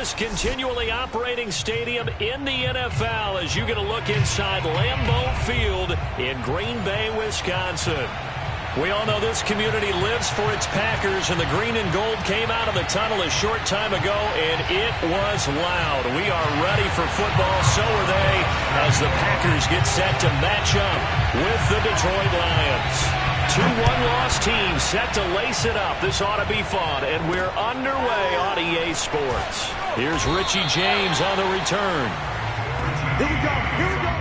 most continually operating stadium in the NFL as you get a look inside Lambeau Field in Green Bay, Wisconsin. We all know this community lives for its Packers, and the green and gold came out of the tunnel a short time ago, and it was loud. We are ready for football, so are they, as the Packers get set to match up with the Detroit Lions. Two one-loss teams set to lace it up. This ought to be fun, and we're underway on EA Sports. Here's Richie James on the return. Here we go, here we go.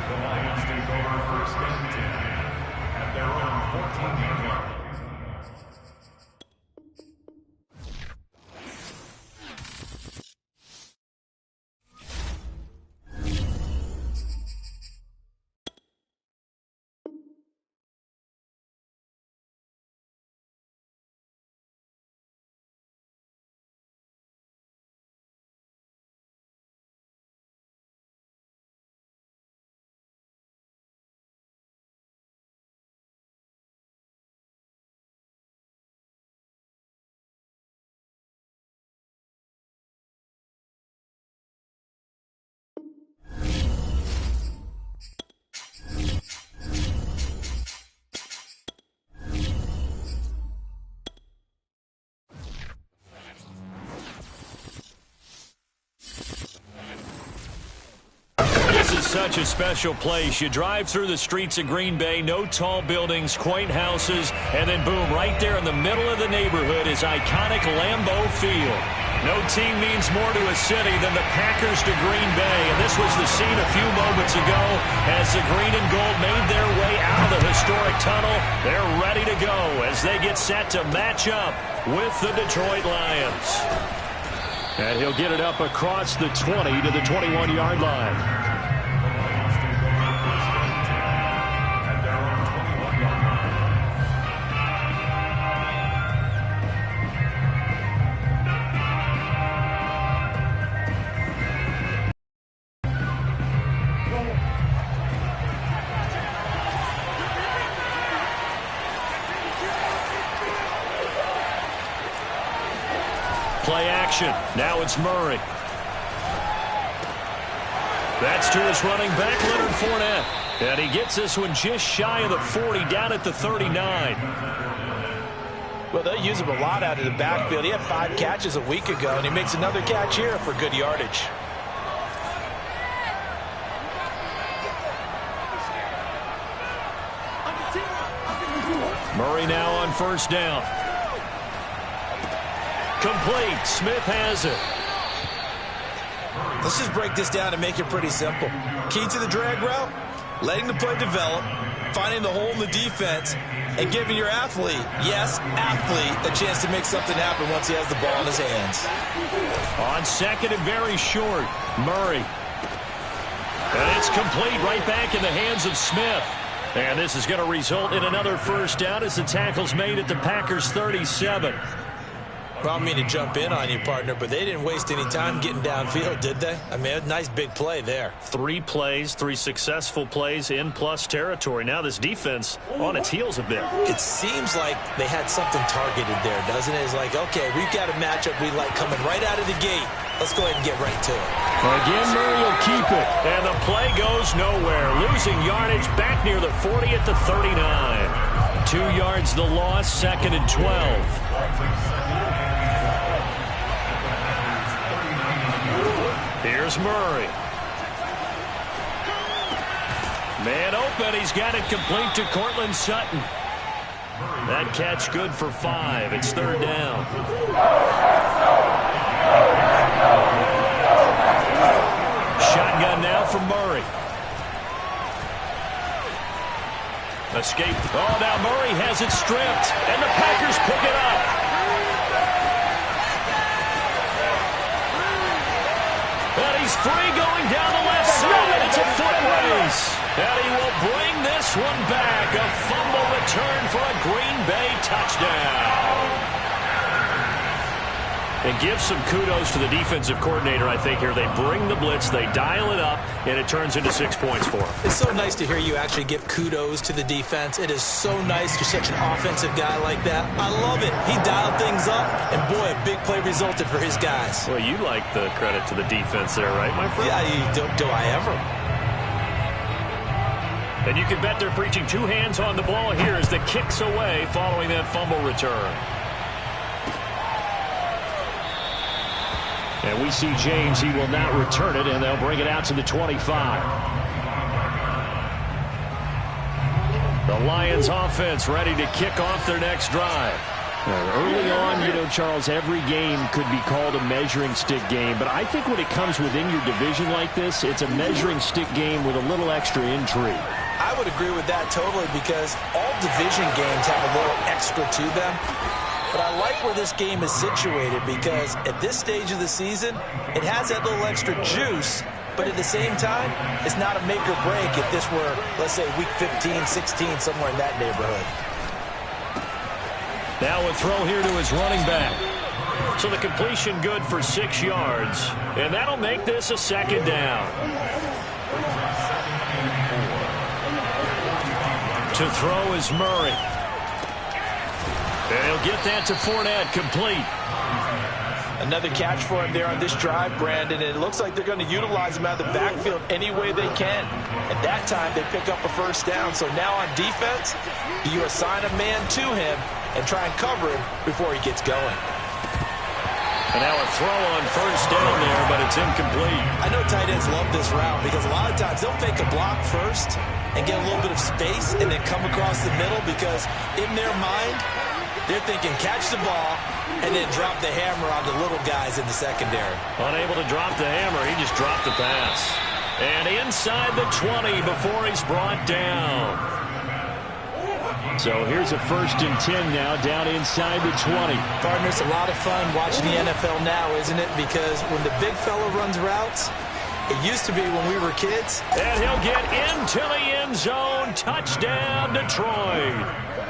The Lions take over first and 10 at their own 14-yard line. Such a special place. You drive through the streets of Green Bay, no tall buildings, quaint houses, and then boom, right there in the middle of the neighborhood is iconic Lambeau Field. No team means more to a city than the Packers to Green Bay, and this was the scene a few moments ago as the green and gold made their way out of the historic tunnel. They're ready to go as they get set to match up with the Detroit Lions. And he'll get it up across the 20 to the 21-yard line. Play action. Now it's Murray. That's to his running back, Leonard Fournette. And he gets this one just shy of the 40, down at the 39. Well, they use him a lot out of the backfield. He had 5 catches a week ago, and he makes another catch here for good yardage. Murray now on first down. Complete. Smith has it. Let's just break this down and make it pretty simple. Key to the drag route, letting the play develop, finding the hole in the defense, and giving your athlete, yes, athlete, a chance to make something happen once he has the ball in his hands. On second and very short, Murray. And it's complete right back in the hands of Smith. And this is going to result in another first down as the tackle's made at the Packers' 37. Well, I don't mean to jump in on you, partner, but they didn't waste any time getting downfield, did they? I mean, a nice big play there. 3 plays, 3 successful plays in plus territory. Now this defense on its heels a bit. It seems like they had something targeted there, doesn't it? It's like, okay, we've got a matchup we like coming right out of the gate. Let's go ahead and get right to it. Again, Murray will keep it. And the play goes nowhere. Losing yardage back near the 40 at the 39. 2 yards the loss, second and 12. Here's Murray. Man open. He's got it complete to Courtland Sutton. That catch good for 5. It's third down. Shotgun now from Murray. Escape. Oh, now Murray has it stripped. And the Packers pick it up. And he's free going down the left side. It's a foot race. And he will bring this one back. A fumble return for a Green Bay touchdown. And give some kudos to the defensive coordinator, I think, here. They bring the blitz, they dial it up, and it turns into 6 points for them. It's so nice to hear you actually give kudos to the defense. It is so nice. You're such an offensive guy like that. I love it. He dialed things up, and boy, a big play resulted for his guys. Well, you like the credit to the defense there, right, my friend? Yeah, do I ever? And you can bet they're preaching 2 hands on the ball here as the kick's away following that fumble return. And we see James. He will not return it, and they'll bring it out to the 25. The Lions offense ready to kick off their next drive. Early on, you know, Charles, every game could be called a measuring stick game. But I think when it comes within your division like this, it's a measuring stick game with a little extra intrigue. I would agree with that totally because all division games have a little extra to them. But I like where this game is situated because at this stage of the season, it has that little extra juice. But at the same time, it's not a make or break if this were, let's say, week 15, 16, somewhere in that neighborhood. Now a throw here to his running back. So the completion good for 6 yards. And that'll make this a 2nd down. To throw is Murray. And he'll get that to Fournette, complete. Another catch for him there on this drive, Brandon, and it looks like they're going to utilize him out of the backfield any way they can. At that time, they pick up a 1st down. So now on defense, you assign a man to him and try and cover him before he gets going. And now a throw on 1st down there, but it's incomplete. I know tight ends love this route because a lot of times they'll fake a block first and get a little bit of space and then come across the middle because in their mind, they're thinking catch the ball and then drop the hammer on the little guys in the secondary. Unable to drop the hammer, he just dropped the pass. And inside the 20 before he's brought down. So here's a 1st and 10 now down inside the 20. Partner, it's a lot of fun watching the NFL now, isn't it? Because when the big fella runs routes, it used to be when we were kids. And he'll get into the end zone. Touchdown, Detroit.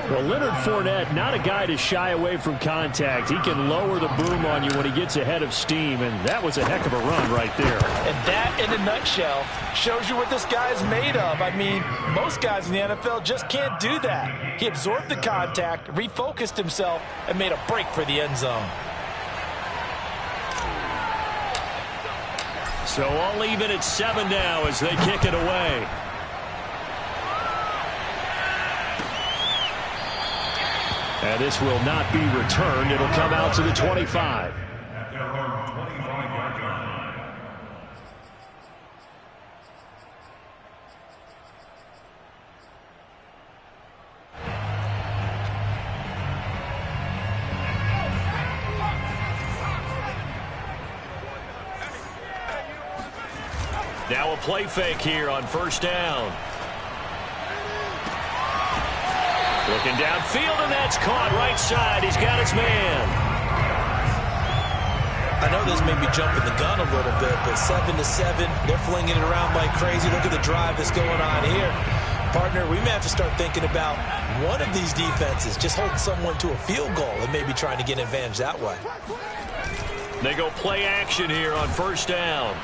Well, Leonard Fournette, not a guy to shy away from contact. He can lower the boom on you when he gets ahead of steam, and that was a heck of a run right there. And that, in a nutshell, shows you what this guy is made of. I mean, most guys in the NFL just can't do that. He absorbed the contact, refocused himself, and made a break for the end zone. So all even at 7 now as they kick it away. And this will not be returned. It'll come out to the 25. At their own 25-yard line. Now a play fake here on 1st down. Looking downfield, and that's caught right side. He's got his man. I know this may be jumping the gun a little bit, but 7-7, they're flinging it around like crazy. Look at the drive that's going on here. Partner, we may have to start thinking about one of these defenses just holding someone to a field goal and maybe trying to get an advantage that way. They go play action here on 1st down.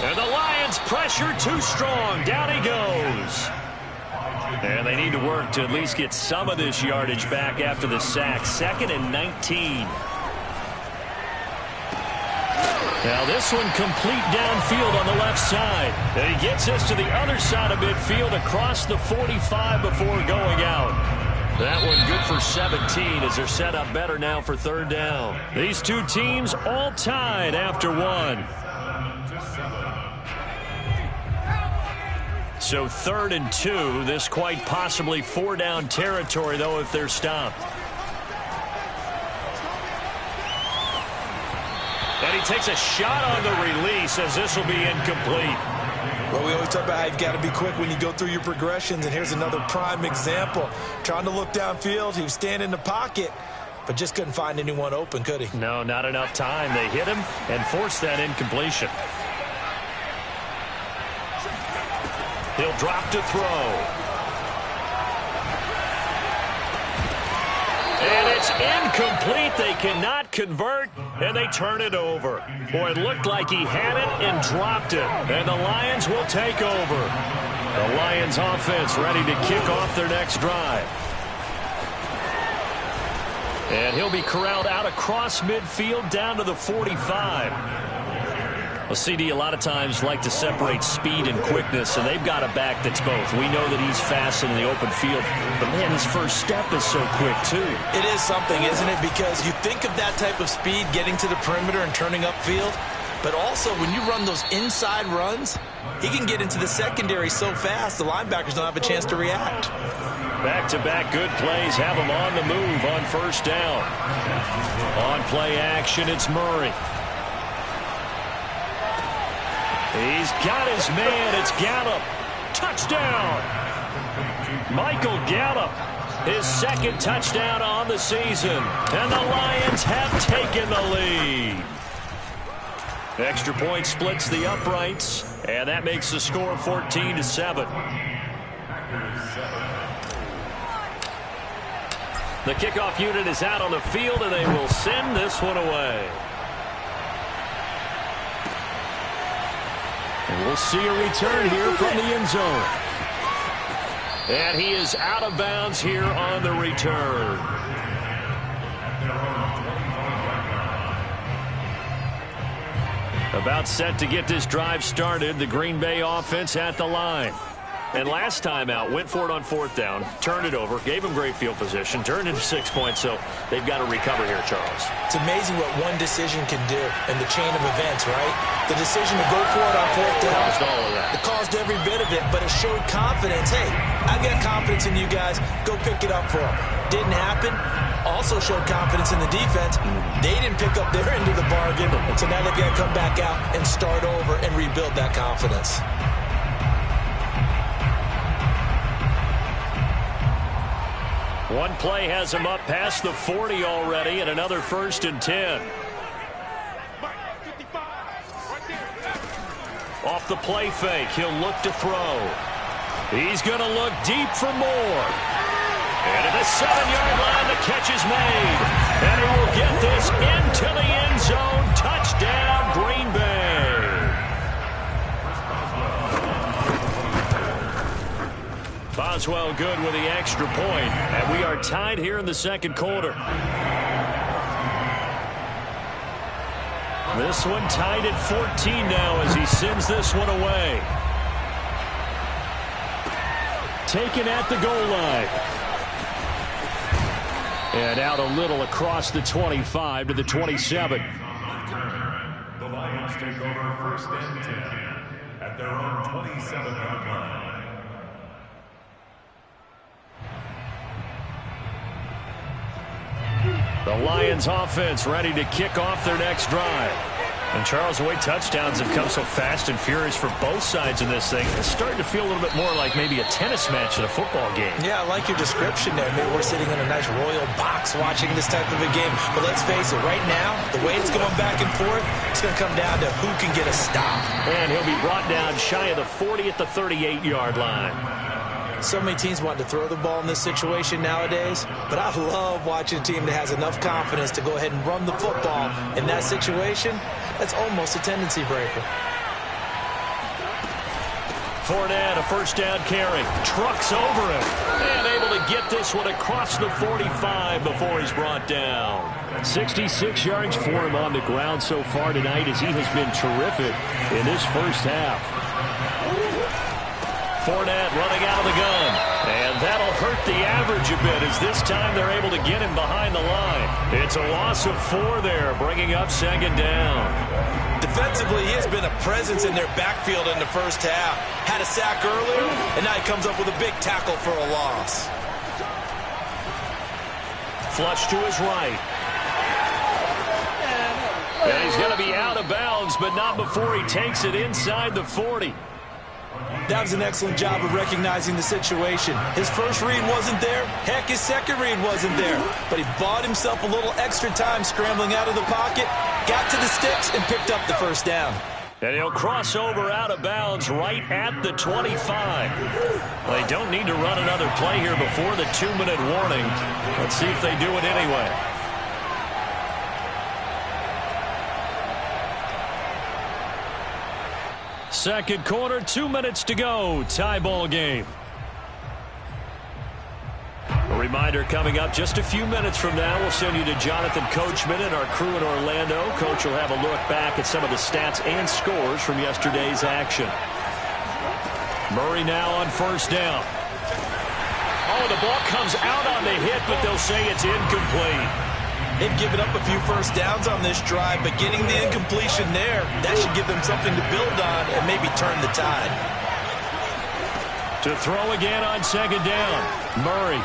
And the Lions pressure too strong. Down he goes. And they need to work to at least get some of this yardage back after the sack. 2nd and 19. Now this one complete downfield on the left side. And he gets us to the other side of midfield across the 45 before going out. That one good for 17 as they're set up better now for 3rd down. These two teams all tied after 1. So 3rd and 2, this quite possibly 4-down territory, though, if they're stopped. And he takes a shot on the release as this will be incomplete. Well, we always talk about how you've got to be quick when you go through your progressions, and here's another prime example. Trying to look downfield, he was standing in the pocket, but just couldn't find anyone open, could he? No, not enough time. They hit him and forced that incompletion. He'll drop to throw. And it's incomplete. They cannot convert. and they turn it over. Boy, it looked like he had it and dropped it, and the Lions will take over. The Lions offense ready to kick off their next drive. And he'll be corralled out across midfield down to the 45. Well, CD, a lot of times like to separate speed and quickness, and they've got a back that's both. We know that he's fast in the open field, but, man, his first step is so quick, too. It is something, isn't it? Because you think of that type of speed getting to the perimeter and turning upfield, but also when you run those inside runs, he can get into the secondary so fast the linebackers don't have a chance to react. Back-to-back good plays have him on the move on first down. On play action, it's Murray. He's got his man. It's Gallup. Touchdown. Michael Gallup, his second touchdown on the season. And the Lions have taken the lead. Extra point splits the uprights, and that makes the score 14-7. The kickoff unit is out on the field, and they will send this one away. And we'll see a return here from the end zone. And he is out of bounds here on the return. About set to get this drive started, the Green Bay offense at the line. And last time out, went for it on fourth down, turned it over, gave him great field position, turned into 6 points, so they've got to recover here, Charles. It's amazing what one decision can do in the chain of events, right? The decision to go for it on fourth down. Caused all of that. It caused every bit of it, but it showed confidence. Hey, I've got confidence in you guys. Go pick it up for them. Didn't happen. Also showed confidence in the defense. They didn't pick up their end of the bargain, so now they've got to come back out and start over and rebuild that confidence. One play has him up past the 40 already, and another 1st and 10. Off the play fake, he'll look to throw. He's going to look deep for more. And at the 7-yard line, the catch is made. And he will get this into the end zone. Touchdown, Green Bay. Boswell good with the extra point, and we are tied here in the second quarter. This one tied at 14 now as he sends this one away. Taken at the goal line. And out a little across the 25 to the 27. The Lions take over 1st and 10 at their own 27-yard line. The Lions offense ready to kick off their next drive. And Charles, the way touchdowns have come so fast and furious for both sides in this thing, it's starting to feel a little bit more like maybe a tennis match in a football game. Yeah, I like your description there. Maybe we're sitting in a nice royal box watching this type of a game. But let's face it, right now, the way it's going back and forth, it's going to come down to who can get a stop. And he'll be brought down shy of the 40 at the 38-yard line. So many teams want to throw the ball in this situation nowadays, but I love watching a team that has enough confidence to go ahead and run the football in that situation. That's almost a tendency breaker. Fournette, a first down carry, trucks over him, and able to get this one across the 45 before he's brought down. 66 yards for him on the ground so far tonight as he has been terrific in this first half. Fournette running out of the gun, and that'll hurt the average a bit as this time they're able to get him behind the line. It's a loss of 4 there, bringing up second down. Defensively, he has been a presence in their backfield in the first half. Had a sack earlier, and now he comes up with a big tackle for a loss. Flush to his right. And he's going to be out of bounds, but not before he takes it inside the 40. That was an excellent job of recognizing the situation. His first read wasn't there. Heck, his second read wasn't there. But he bought himself a little extra time scrambling out of the pocket, got to the sticks, and picked up the first down. And he'll cross over out of bounds right at the 25. They don't need to run another play here before the 2-minute warning. Let's see if they do it anyway. second quarter, 2 minutes to go. Tie ball game. A reminder coming up just a few minutes from now. We'll send you to Jonathan Coachman and our crew in Orlando. Coach will have a look back at some of the stats and scores from yesterday's action. Murray now on first down. Oh, the ball comes out on the hit, but they'll say it's incomplete. They've given up a few first downs on this drive, but getting the incompletion there, that should give them something to build on and maybe turn the tide. To throw again on second down, Murray.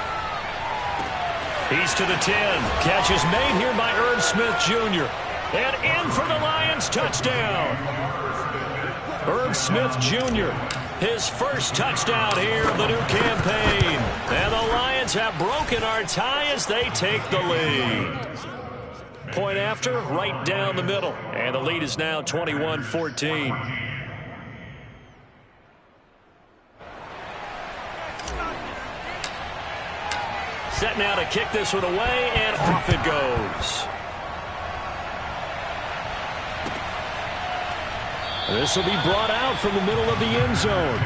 He's to the 10. Catch is made here by Irv Smith Jr. And in for the Lions touchdown. Irv Smith Jr. His first touchdown here of the new campaign. And the Lions have broken our tie as they take the lead. Point after, right down the middle. And the lead is now 21-14. Set now to kick this one away, and off it goes. This will be brought out from the middle of the end zone.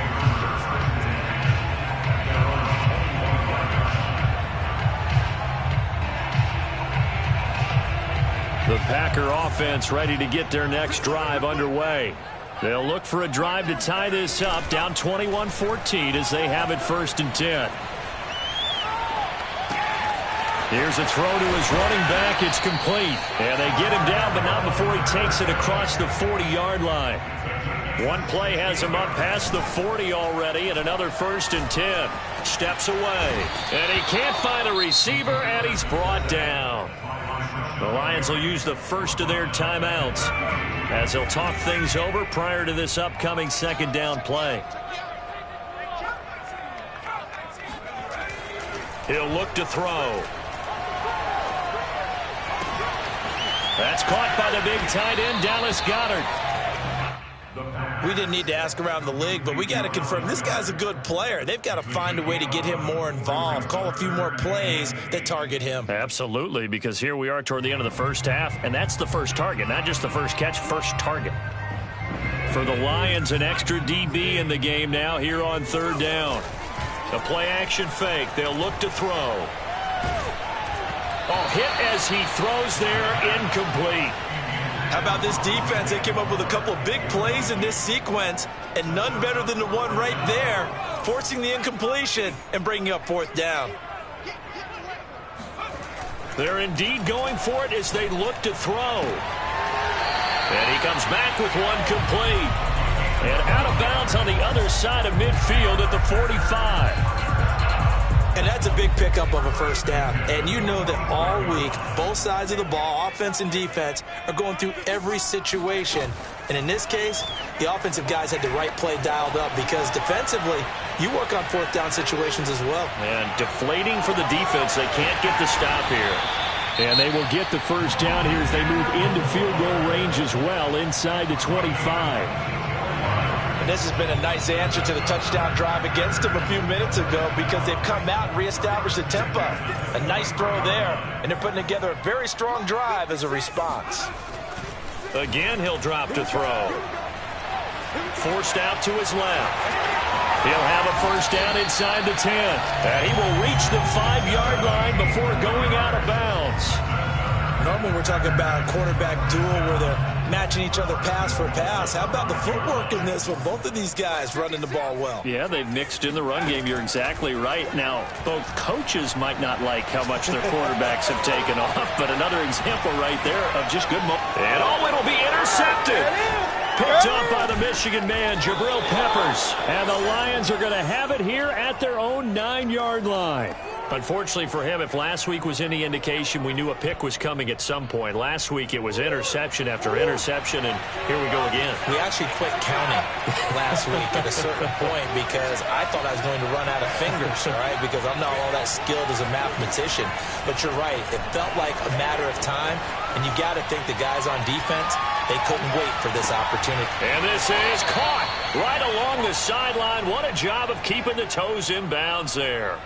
The Packer offense ready to get their next drive underway. They'll look for a drive to tie this up, down 21-14 as they have it 1st and 10. Here's a throw to his running back. It's complete. And they get him down, but not before he takes it across the 40-yard line. One play has him up past the 40 already, and another 1st and 10. Steps away. And he can't find a receiver, and he's brought down. The Lions will use the first of their timeouts as they'll talk things over prior to this upcoming second down play. He'll look to throw. That's caught by the big tight end, Dallas Goedert. We didn't need to ask around the league, but we got to confirm this guy's a good player. They've got to find a way to get him more involved, call a few more plays that target him. Absolutely, because here we are toward the end of the first half, and that's the first target, not just the first catch, first target. For the Lions, an extra DB in the game now here on 3rd down. The play-action fake. They'll look to throw. Oh, hit as he throws there, incomplete. How about this defense? They came up with a couple of big plays in this sequence, and none better than the one right there, forcing the incompletion and bringing up 4th down. They're indeed going for it as they look to throw. And he comes back with one complete. And out of bounds on the other side of midfield at the 45. And that's a big pickup of a 1st down. And you know that all week, both sides of the ball, offense and defense, are going through every situation. And in this case, the offensive guys had the right play dialed up because defensively, you work on 4th down situations as well. And deflating for the defense. They can't get the stop here. And they will get the 1st down here as they move into field goal range as well, inside the 25. And this has been a nice answer to the touchdown drive against them a few minutes ago because they've come out and reestablished the tempo. A nice throw there, and they're putting together a very strong drive as a response. Again, he'll drop to throw. Forced out to his left. He'll have a 1st down inside the 10. And he will reach the 5-yard line before going out of bounds. Normally we're talking about a quarterback duel where they're matching each other pass for pass. How about the footwork in this one? Both of these guys running the ball well. Yeah, they've mixed in the run game. You're exactly right. Now, both coaches might not like how much their quarterbacks have taken off, but another example right there of just good momentum. And oh, it'll be intercepted. Picked up by the Michigan man, Jabril Peppers. And the Lions are going to have it here at their own 9-yard line. Unfortunately for him, if last week was any indication, we knew a pick was coming at some point. Last week it was interception after interception, and here we go again. We actually quit counting last week at a certain point because I thought I was going to run out of fingers, all right, because I'm not all that skilled as a mathematician. But you're right. It felt like a matter of time, and you got to think the guys on defense, they couldn't wait for this opportunity. And this is caught right along the sideline. What a job of keeping the toes in bounds there.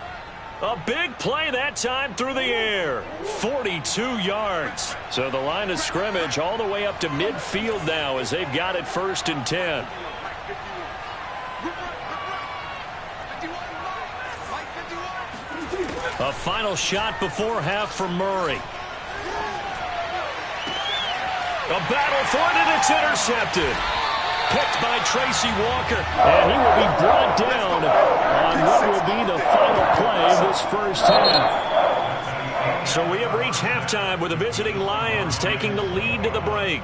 A big play that time through the air. 42 yards. So the line of scrimmage all the way up to midfield now as they've got it 1st and 10. A final shot before half from Murray. A battle for it, and it's intercepted. Picked by Tracy Walker. And he will be brought down on what will be the final play of this first half. So we have reached halftime with the visiting Lions taking the lead to the break.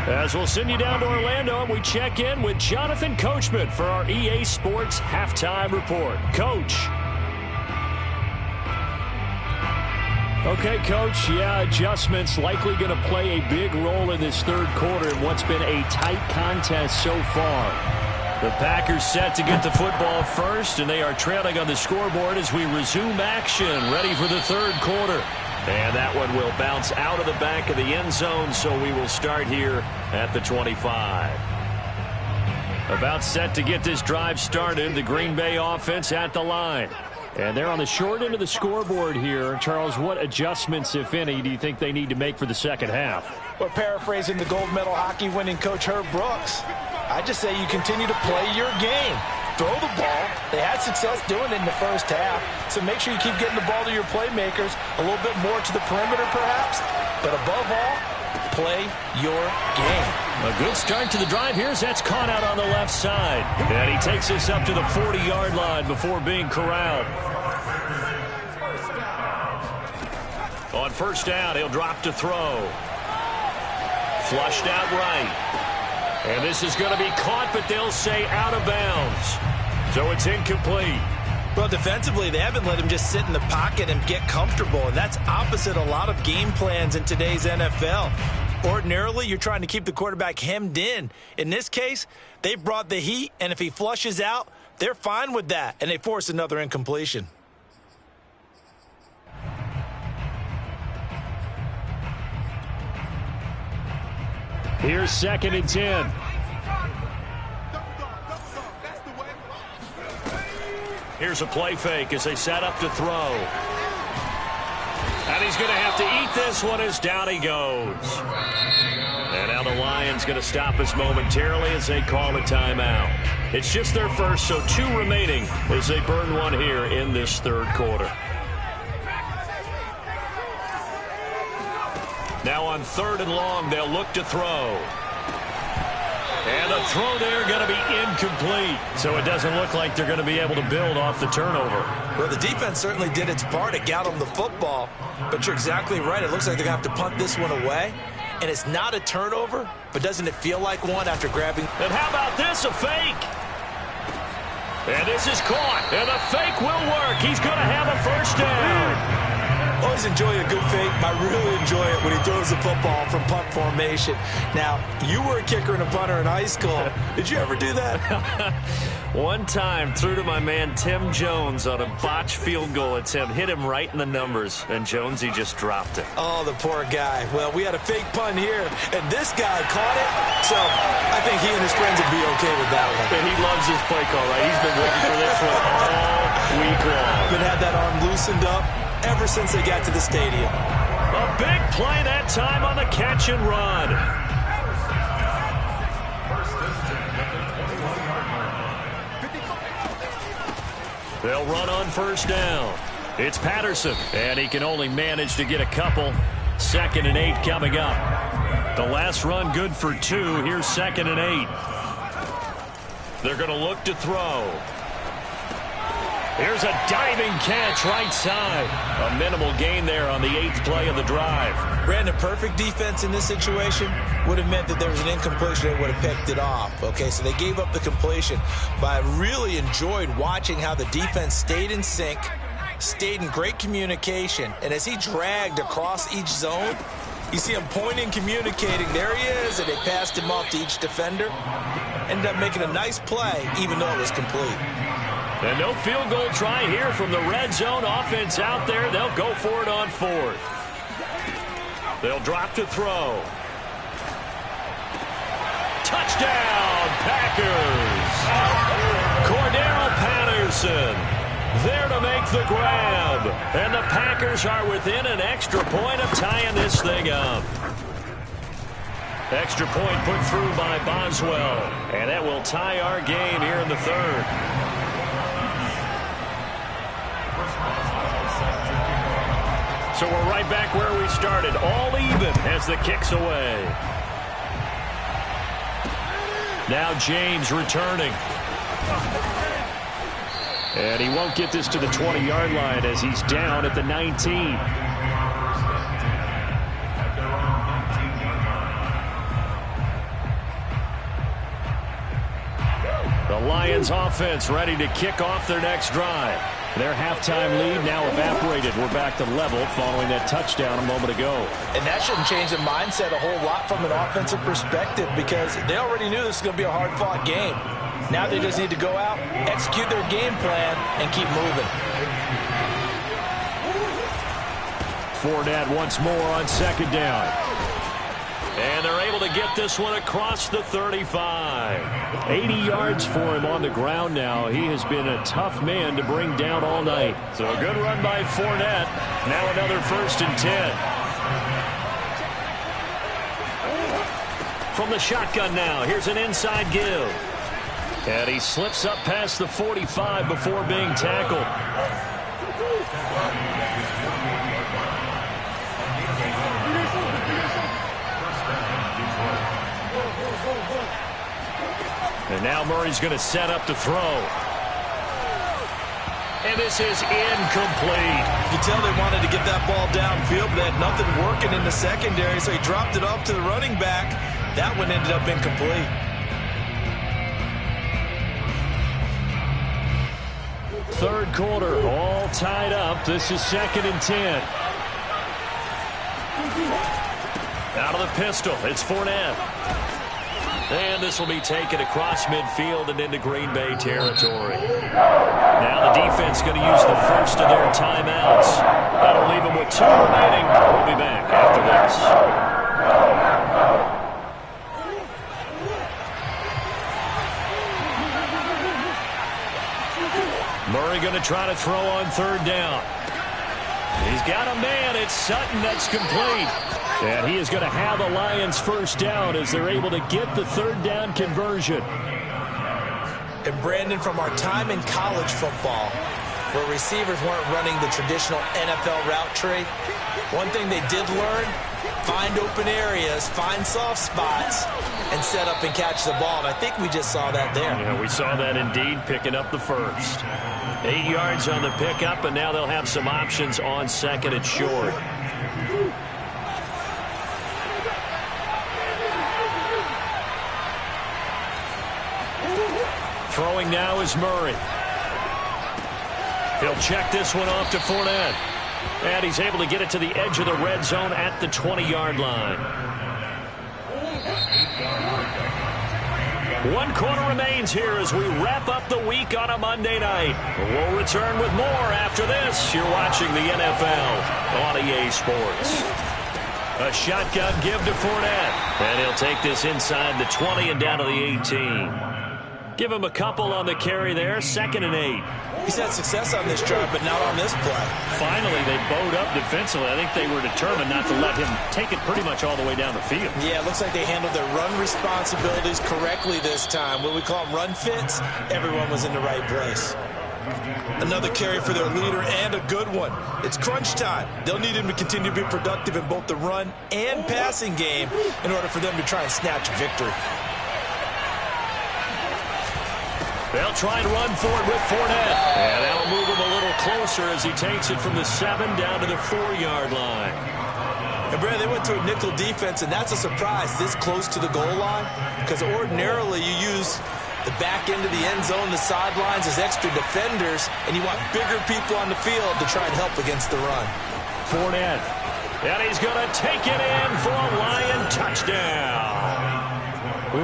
As we'll send you down to Orlando, and we check in with Jonathan Coachman for our EA Sports Halftime Report. Coach. Okay, Coach, adjustments likely going to play a big role in this third quarter in what's been a tight contest so far. The Packers set to get the football first, and they are trailing on the scoreboard as we resume action, ready for the third quarter. And that one will bounce out of the back of the end zone, so we will start here at the 25. About set to get this drive started, the Green Bay offense at the line. And they're on the short end of the scoreboard here. Charles, what adjustments, if any, do you think they need to make for the second half? Well, paraphrasing the gold medal hockey winning coach Herb Brooks, I just say you continue to play your game. Throw the ball. They had success doing it in the first half, so make sure you keep getting the ball to your playmakers, a little bit more to the perimeter perhaps, but above all, play your game. A good start to the drive here as that's caught out on the left side. And he takes this up to the 40-yard line before being corralled. On first down, he'll drop to throw. Flushed out right. And this is going to be caught, but they'll say out of bounds. So it's incomplete. Well, defensively, they haven't let him just sit in the pocket and get comfortable, and that's opposite a lot of game plans in today's NFL. Ordinarily, you're trying to keep the quarterback hemmed in. In this case, they brought the heat, and if he flushes out, they're fine with that, and they force another incompletion. Here's 2nd and 10. Here's a play fake as they set up to throw. And he's going to have to eat this one as down he goes. And now the Lions going to stop us momentarily as they call a timeout. It's just their first, so 2 remaining as they burn one here in this third quarter. Now on 3rd and long, they'll look to throw. And the throw there going to be incomplete. So it doesn't look like they're going to be able to build off the turnover. Well, the defense certainly did its part to get them the football. But you're exactly right. It looks like they're going to have to punt this one away. And it's not a turnover, but doesn't it feel like one after grabbing? And how about this, a fake? And this is caught. And the fake will work. He's going to have a first down. Always enjoy a good fake. I really enjoy it when he throws the football from punt formation. Now, you were a kicker and a punter in high school. Did you ever do that? One time, threw to my man Tim Jones on a botched field goal attempt. Hit him right in the numbers, and Jonesy just dropped it. Oh, the poor guy. Well, we had a fake punt here, and this guy caught it. So I think he and his friends would be okay with that one. And he loves his play call, right? He's been waiting for this one all week long. Been had that arm loosened up ever since they got to the stadium. A big play that time on the catch and run. They'll run on first down. It's Patterson, and he can only manage to get a couple. 2nd and 8 coming up. The last run good for 2. Here's 2nd and 8. They're going to look to throw. Here's a diving catch right side. A minimal gain there on the 8th play of the drive. Brandon, perfect defense in this situation would have meant that there was an incompletion. They would have picked it off. Okay, so they gave up the completion. But I really enjoyed watching how the defense stayed in sync, stayed in great communication. And as he dragged across each zone, you see him pointing, communicating. There he is, and they passed him off to each defender. Ended up making a nice play, even though it was complete. And no field goal try here from the red zone. Offense out there. They'll go for it on 4th. They'll drop to throw. Touchdown, Packers. Cordero Patterson there to make the grab. And the Packers are within an extra point of tying this thing up. Extra point put through by Boswell. And that will tie our game here in the third. So we're right back where we started, all even as the kick's away. Now James returning. And he won't get this to the 20-yard line as he's down at the 19. The Lions offense ready to kick off their next drive. Their halftime lead now evaporated. We're back to level following that touchdown a moment ago. And that shouldn't change the mindset a whole lot from an offensive perspective because they already knew this was going to be a hard-fought game. Now they just need to go out, execute their game plan, and keep moving. Fournette once more on second down. And they're able to get this one across the 35. 80 yards for him on the ground now. He has been a tough man to bring down all night. So a good run by Fournette. Now another 1st and 10. From the shotgun now, here's an inside give. And he slips up past the 45 before being tackled. And now Murray's going to set up to throw. And this is incomplete. You can tell they wanted to get that ball downfield, but they had nothing working in the secondary, so he dropped it off to the running back. That one ended up incomplete. Third quarter, all tied up. This is 2nd and 10. Out of the pistol, it's Fournette. And this will be taken across midfield and into Green Bay territory. Now the defense going to use the first of their timeouts. That'll leave them with 2 remaining. We'll be back after this. Murray going to try to throw on 3rd down. He's got a man. It's Sutton that's complete. And he is going to have the Lions first down as they're able to get the 3rd down conversion. And Brandon, from our time in college football, where receivers weren't running the traditional NFL route tree, one thing they did learn, find open areas, find soft spots, and set up and catch the ball. And I think we just saw that there. Yeah, we saw that indeed, picking up the first. 8 yards on the pickup, and now they'll have some options on 2nd and short. Throwing now is Murray. He'll check this one off to Fournette. And he's able to get it to the edge of the red zone at the 20-yard line. 1 quarter remains here as we wrap up the week on a Monday night. We'll return with more after this. You're watching the NFL on EA Sports. A shotgun give to Fournette. And he'll take this inside the 20 and down to the 18. Give him a couple on the carry there. 2nd and 8. He's had success on this drive, but not on this play. Finally, they bowed up defensively. I think they were determined not to let him take it pretty much all the way down the field. Yeah, it looks like they handled their run responsibilities correctly this time. What we call them run fits, everyone was in the right place. Another carry for their leader and a good one. It's crunch time. They'll need him to continue to be productive in both the run and passing game in order for them to try and snatch a victory. They'll try and run for it with Fournette. And that'll move him a little closer as he takes it from the 7 down to the 4-yard line. And Brad, they went to a nickel defense, and that's a surprise this close to the goal line, because ordinarily you use the back end of the end zone, the sidelines as extra defenders, and you want bigger people on the field to try and help against the run. Fournette. And he's going to take it in for a Lion touchdown.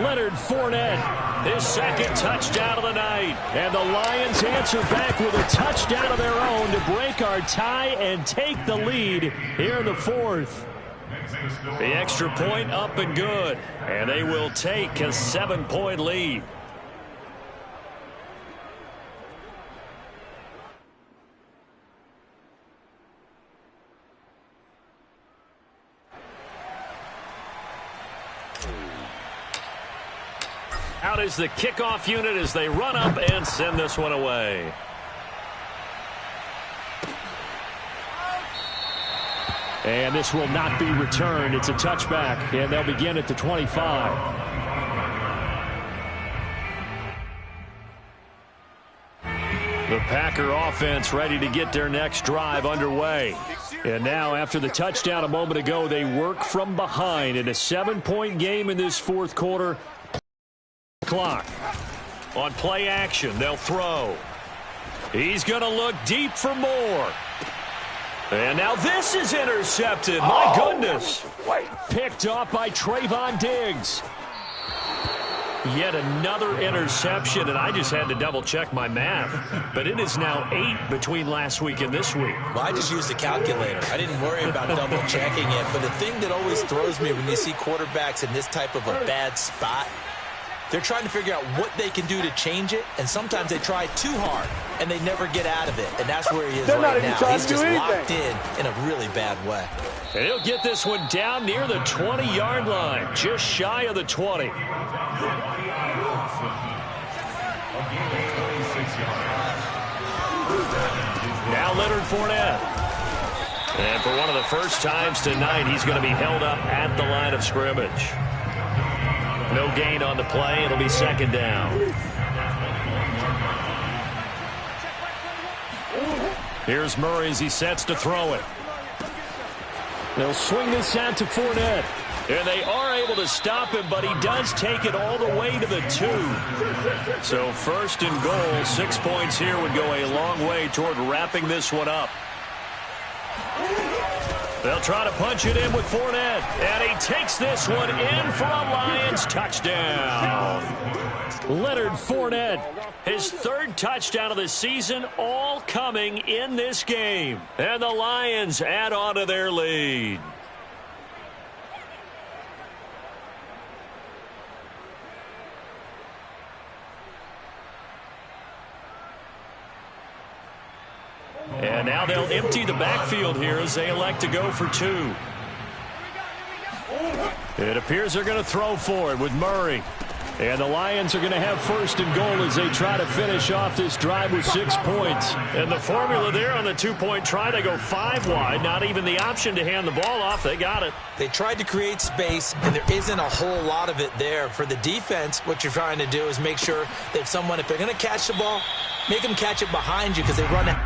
Leonard Fournette. His 2nd touchdown of the night. And the Lions answer back with a touchdown of their own to break our tie and take the lead here in the 4th. The extra point up and good. And they will take a 7-point lead. Out is the kickoff unit as they run up and send this one away. And this will not be returned. It's a touchback, and they'll begin at the 25. The Packer offense ready to get their next drive underway. And now, after the touchdown a moment ago, they work from behind in a 7-point game in this fourth quarter. Clock. On play action, they'll throw. He's going to look deep for more. And now this is intercepted. My goodness. Picked off by Trayvon Diggs. Yet another interception, and I just had to double-check my math. But it is now 8 between last week and this week. Well, I just used a calculator. I didn't worry about double-checking it. But the thing that always throws me when you see quarterbacks in this type of a bad spot, they're trying to figure out what they can do to change it, and sometimes they try too hard, and they never get out of it. And that's where he is right now. He's just locked in a really bad way. And he'll get this one down near the 20-yard line, just shy of the 20. Now Leonard Fournette. And for one of the first times tonight, he's going to be held up at the line of scrimmage. No gain on the play. It'll be second down. Here's Murray as he sets to throw it. They'll swing this out to Fournette. And they are able to stop him, but he does take it all the way to the 2. So first and goal, 6 points here would go a long way toward wrapping this one up. They'll try to punch it in with Fournette. And he takes this one in for a Lions touchdown. Leonard Fournette, his third touchdown of the season, all coming in this game. And the Lions add on to their lead. And now they'll empty the backfield here as they elect to go for 2. It appears they're going to throw for it with Murray. And the Lions are going to have first and goal as they try to finish off this drive with 6 points. And the formula there on the 2-point try, they go 5 wide. Not even the option to hand the ball off. They got it. They tried to create space, and there isn't a whole lot of it there. For the defense, what you're trying to do is make sure that if they're going to catch the ball, make them catch it behind you because they run it.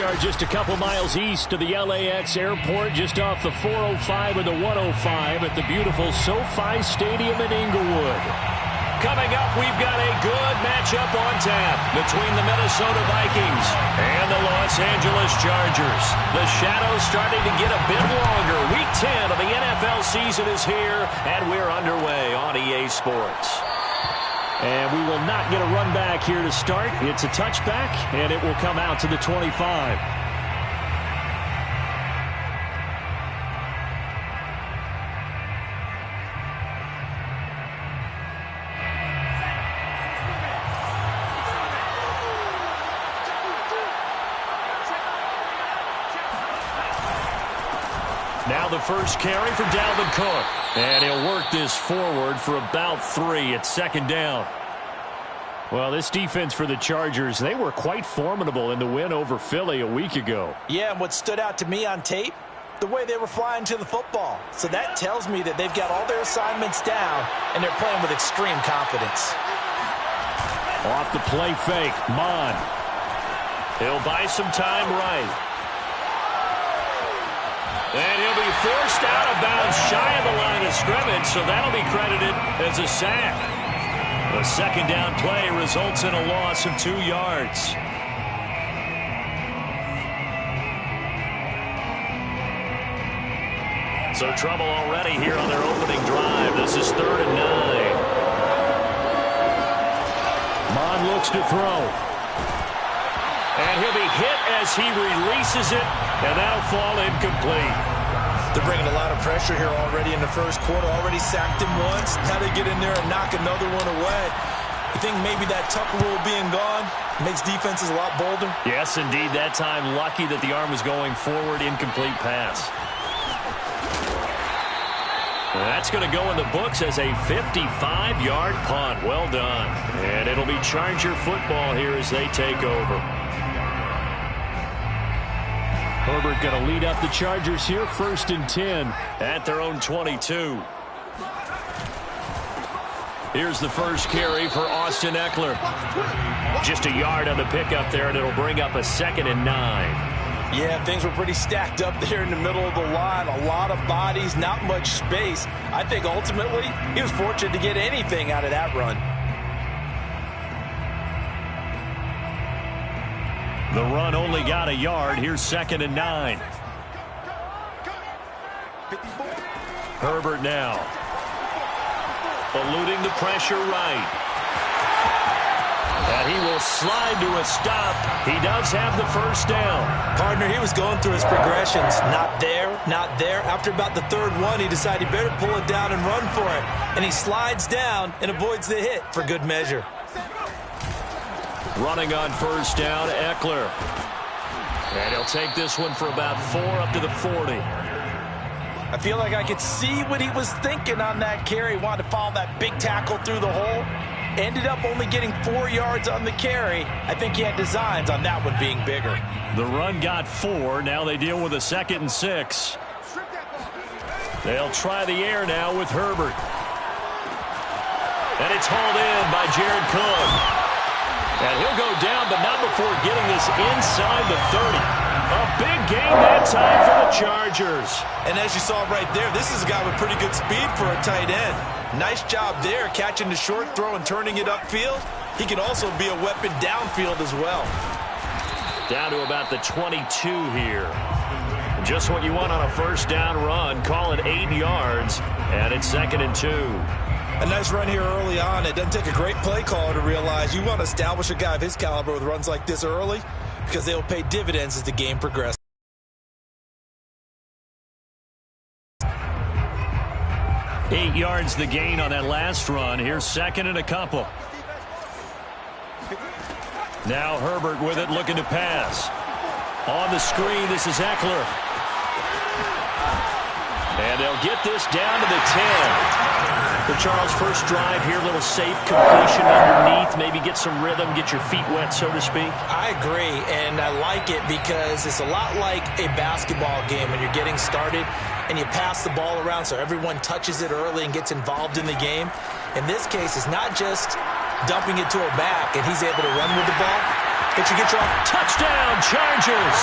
are just a couple miles east of the LAX airport, just off the 405 and the 105 at the beautiful SoFi Stadium in Inglewood. Coming up, we've got a good matchup on tap between the Minnesota Vikings and the Los Angeles Chargers. The shadows starting to get a bit longer. Week 10 of the NFL season is here, and we're underway on EA Sports. And we will not get a run back here to start. It's a touchback, and it will come out to the 25. Now the first carry for Dalvin Cook. And he'll work this forward for about 3 at second down. Well, this defense for the Chargers, they were quite formidable in the win over Philly a week ago. Yeah, and what stood out to me on tape, the way they were flying to the football. So that tells me that they've got all their assignments down, and they're playing with extreme confidence. Off the play fake, Mon. He'll buy some time right. And he'll be forced out of bounds shy of the line of scrimmage, so that'll be credited as a sack. The second down play results in a loss of 2 yards. So trouble already here on their opening drive. This is 3rd and 9. Mon looks to throw. And he'll be hit as he releases it, and that'll fall incomplete. They're bringing a lot of pressure here already in the first quarter. Already sacked him once. Now they get in there and knock another one away. I think maybe that Tucker rule being gone makes defenses a lot bolder. Yes, indeed. That time, lucky that the arm was going forward. Incomplete pass. And that's going to go in the books as a 55-yard punt. Well done. And it'll be Charger football here as they take over. Herbert going to lead up the Chargers here, 1st and 10. At their own 22. Here's the first carry for Austin Eckler. Just a yard on the pickup there, and it'll bring up a 2nd and 9. Yeah, things were pretty stacked up there in the middle of the line. A lot of bodies, not much space. I think ultimately he was fortunate to get anything out of that run. The run only got a yard. Here's 2nd and 9. Herbert now. Eluding the pressure right. And he will slide to a stop. He does have the first down. Partner, he was going through his progressions. Not there, not there. After about the 3rd one, he decided he better pull it down and run for it. And he slides down and avoids the hit for good measure. Running on first down, Eckler. And he'll take this one for about 4 up to the 40. I feel like I could see what he was thinking on that carry. Wanted to follow that big tackle through the hole. Ended up only getting 4 yards on the carry. I think he had designs on that one being bigger. The run got 4. Now they deal with a 2nd and 6. They'll try the air now with Herbert. And it's hauled in by Jared Cook. And he'll go down, but not before getting this inside the 30. A big game that time for the Chargers. And as you saw right there, this is a guy with pretty good speed for a tight end. Nice job there, catching the short throw and turning it upfield. He can also be a weapon downfield as well. Down to about the 22 here. Just what you want on a first down run. Call it 8 yards, and it's 2nd and 2. A nice run here early on. It doesn't take a great play caller to realize you want to establish a guy of his caliber with runs like this early because they will pay dividends as the game progresses. Eight yards the gain on that last run. Here's 2nd and a couple. Now Herbert with it, looking to pass. On the screen, this is Eckler. And they'll get this down to the 10. For Charles' first drive here, a little safe completion underneath. Maybe get some rhythm, get your feet wet, so to speak. I agree, and I like it because it's a lot like a basketball game when you're getting started and you pass the ball around so everyone touches it early and gets involved in the game. In this case, it's not just dumping it to her back, and he's able to run with the ball. But you get your touchdown, Chargers.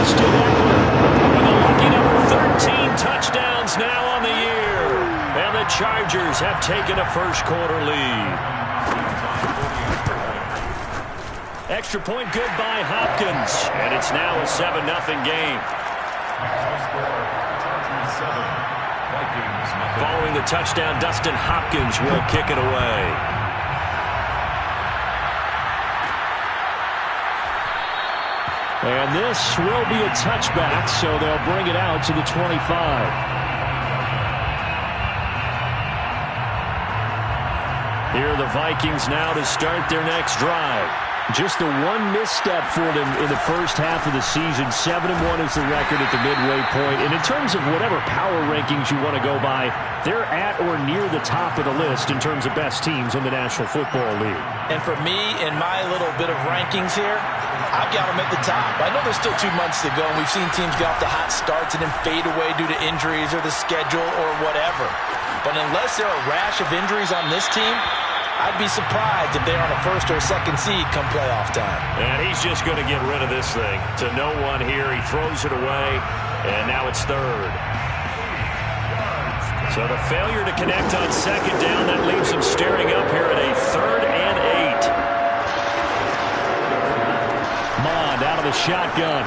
Austin Ekeler with a lucky number 13 touchdowns now on the year. And the Chargers have taken a first-quarter lead. Extra point good by Hopkins. And it's now a 7-0 game. Following the touchdown, Dustin Hopkins will kick it away. And this will be a touchback, so they'll bring it out to the 25. Here are the Vikings now to start their next drive. Just the one misstep for them in the first half of the season. 7-1 is the record at the midway point. And in terms of whatever power rankings you want to go by, they're at or near the top of the list in terms of best teams in the National Football League. And for me, in my little bit of rankings here, I've got them at the top. I know there's still 2 months to go, and we've seen teams get off to hot starts and then fade away due to injuries or the schedule or whatever. But unless there are a rash of injuries on this team, I'd be surprised if they're on a first or a second seed come playoff time. And he's just going to get rid of this thing. To no one here. He throws it away, and now it's third. So the failure to connect on second down, that leaves him staring up here at a 3rd and 8. Mond out of the shotgun.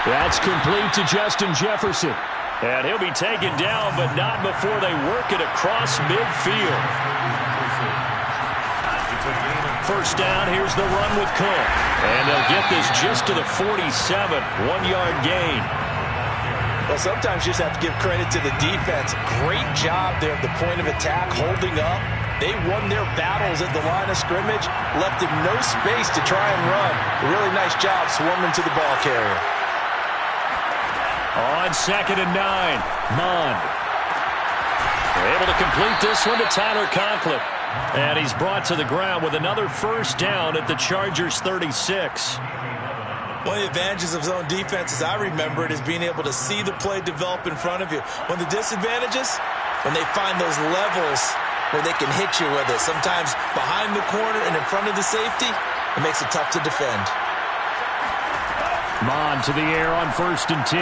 That's complete to Justin Jefferson. And he'll be taken down, but not before they work it across midfield. First down, here's the run with Cook. And they'll get this just to the 47, 1-yard gain. Well, sometimes you just have to give credit to the defense. Great job there at the point of attack, holding up. They won their battles at the line of scrimmage, left him no space to try and run. A really nice job swarming to the ball carrier. On 2nd and 9, Mond. Able to complete this one to Tyler Conklin. And he's brought to the ground with another first down at the Chargers 36. One of the advantages of zone defense, as I remember it, is being able to see the play develop in front of you. One of the disadvantages, when they find those levels where they can hit you with it, sometimes behind the corner and in front of the safety, it makes it tough to defend. Mond to the air on 1st and 10.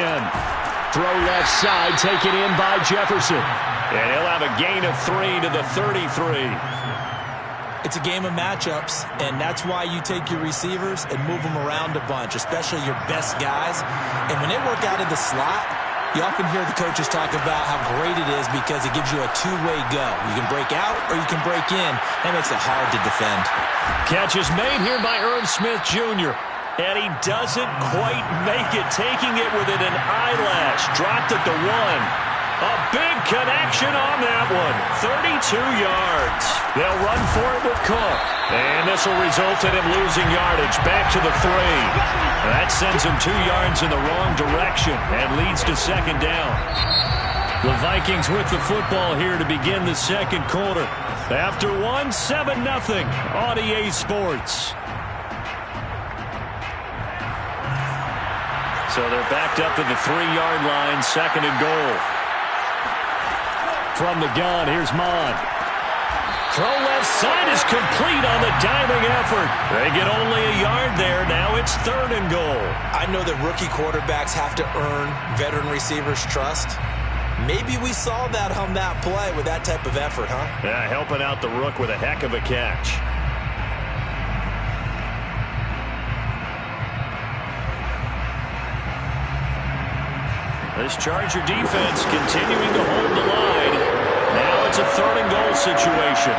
Throw left side, taken in by Jefferson. And he'll have a gain of 3 to the 33. It's a game of matchups, and that's why you take your receivers and move them around a bunch, especially your best guys. And when they work out of the slot, you often hear the coaches talk about how great it is because it gives you a two-way go. You can break out or you can break in. That makes it hard to defend. Catch is made here by Irv Smith Jr., and he doesn't quite make it, taking it within an eyelash. Dropped at the 1. A big connection on that one. 32 yards. They'll run for it with Cook. And this will result in him losing yardage. Back to the 3. That sends him 2 yards in the wrong direction and leads to 2nd down. The Vikings with the football here to begin the second quarter. After 1, 7-0 on EA Sports. So they're backed up to the 3-yard line, 2nd and goal. From the gun, here's Mond. Throw left side is complete on the diving effort. They get only a yard there. Now it's 3rd and goal. I know that rookie quarterbacks have to earn veteran receivers' trust. Maybe we saw that on that play with that type of effort, huh? Yeah, helping out the rook with a heck of a catch. This Charger defense continuing to hold the line. Now it's a 3rd and goal situation.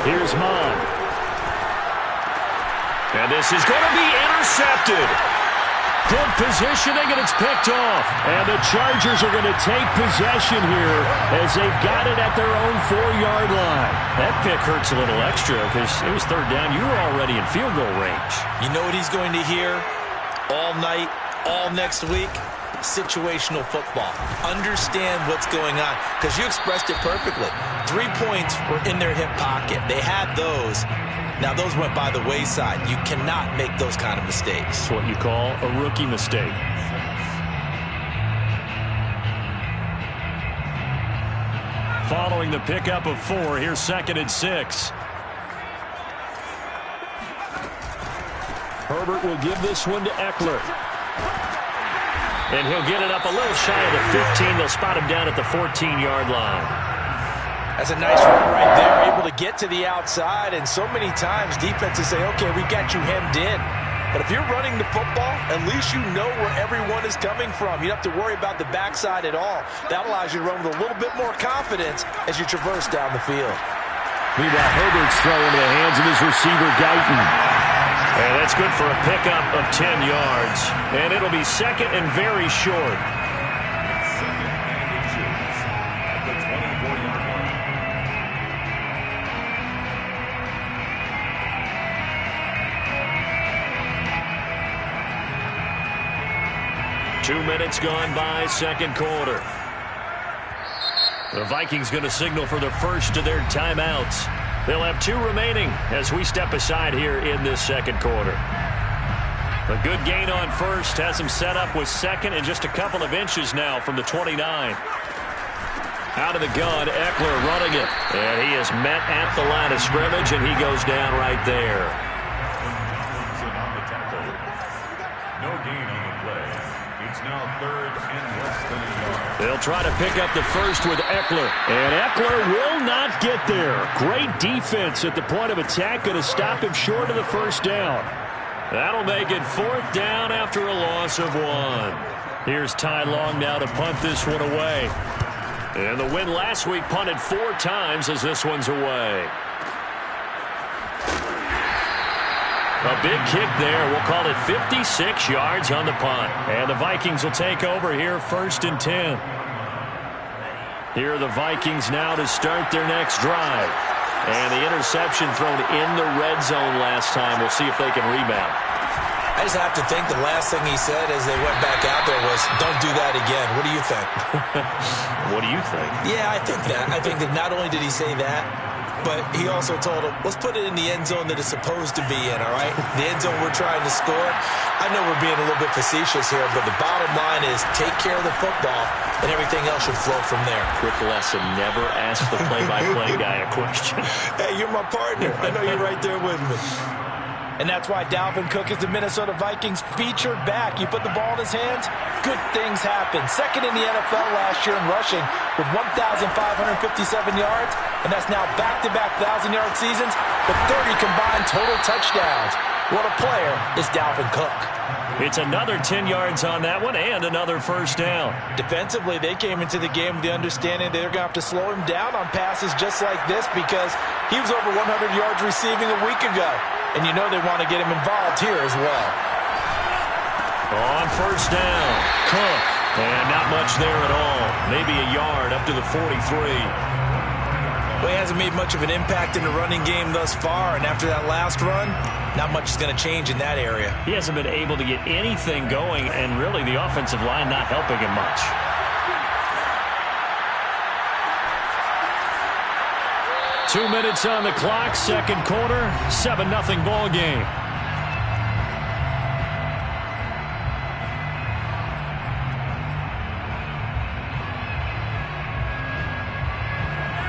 Here's Mond. And this is going to be intercepted. Good positioning, and it's picked off. And the Chargers are going to take possession here as they've got it at their own 4-yard line. That pick hurts a little extra because it was 3rd down. You were already in field goal range. You know what he's going to hear all night, all next week? Situational football. Understand what's going on, because you expressed it perfectly. 3 points were in their hip pocket. They had those. Now, those went by the wayside. You cannot make those kind of mistakes. It's what you call a rookie mistake. following the pickup of 4. Here's 2nd and 6. Herbert will give this one to Eckler. And he'll get it up a little shy of the 15. They'll spot him down at the 14-yard line. That's a nice run right there, able to get to the outside. And so many times defenses say, okay, we got you hemmed in. But if you're running the football, at least you know where everyone is coming from. You don't have to worry about the backside at all. That allows you to run with a little bit more confidence as you traverse down the field. Meanwhile, Herbert's throw into the hands of his receiver, Guyton. And that's good for a pickup of 10 yards. And it'll be 2nd and very short. 2nd and 2 at the 24-yard line. 2 minutes gone by, 2nd quarter. The Vikings going to signal for the first of their timeouts. They'll have 2 remaining as we step aside here in this 2nd quarter. A good gain on first has him set up with 2nd and just a couple of inches now from the 29. Out of the gun, Eckler running it. And he is met at the line of scrimmage, and he goes down right there. On the tackle. No gain on the play. It's now 3rd and less than a yard. They'll try to pick up the first with Eckler. And Eckler will not get there. Great defense at the point of attack. Going to stop him short of the first down. That'll make it 4th down after a loss of 1. Here's Ty Long now to punt this one away. And the win last week punted 4 times as this one's away. A big kick there. We'll call it 56 yards on the punt. And the Vikings will take over here 1st and 10. Here are the Vikings now to start their next drive. And the interception thrown in the red zone last time. We'll see if they can rebound. I just have to think the last thing he said as they went back out there was, don't do that again. What do you think? What do you think? Yeah, I think that. I think that not only did he say that, but he also told him, let's put it in the end zone that it's supposed to be in, all right? The end zone we're trying to score. I know we're being a little bit facetious here, but the bottom line is take care of the football, and everything else should flow from there. Quick lesson, never ask the play-by-play guy a question. Hey, you're my partner. I know you're right there with me. And that's why Dalvin Cook is the Minnesota Vikings featured back. You put the ball in his hands, good things happen. 2nd in the NFL last year in rushing with 1,557 yards, and that's now back-to-back 1,000-yard seasons with 30 combined total touchdowns. What a player is Dalvin Cook. It's another 10 yards on that one and another first down. Defensively, they came into the game with the understanding they're going to have to slow him down on passes just like this because he was over 100 yards receiving a week ago. And you know they want to get him involved here as well. On first down, Cook. And not much there at all. Maybe a yard up to the 43. Well, he hasn't made much of an impact in the running game thus far. And after that last run, not much is going to change in that area. He hasn't been able to get anything going, and really the offensive line not helping him much. Two minutes on the clock, 2nd quarter, 7-0 ball game.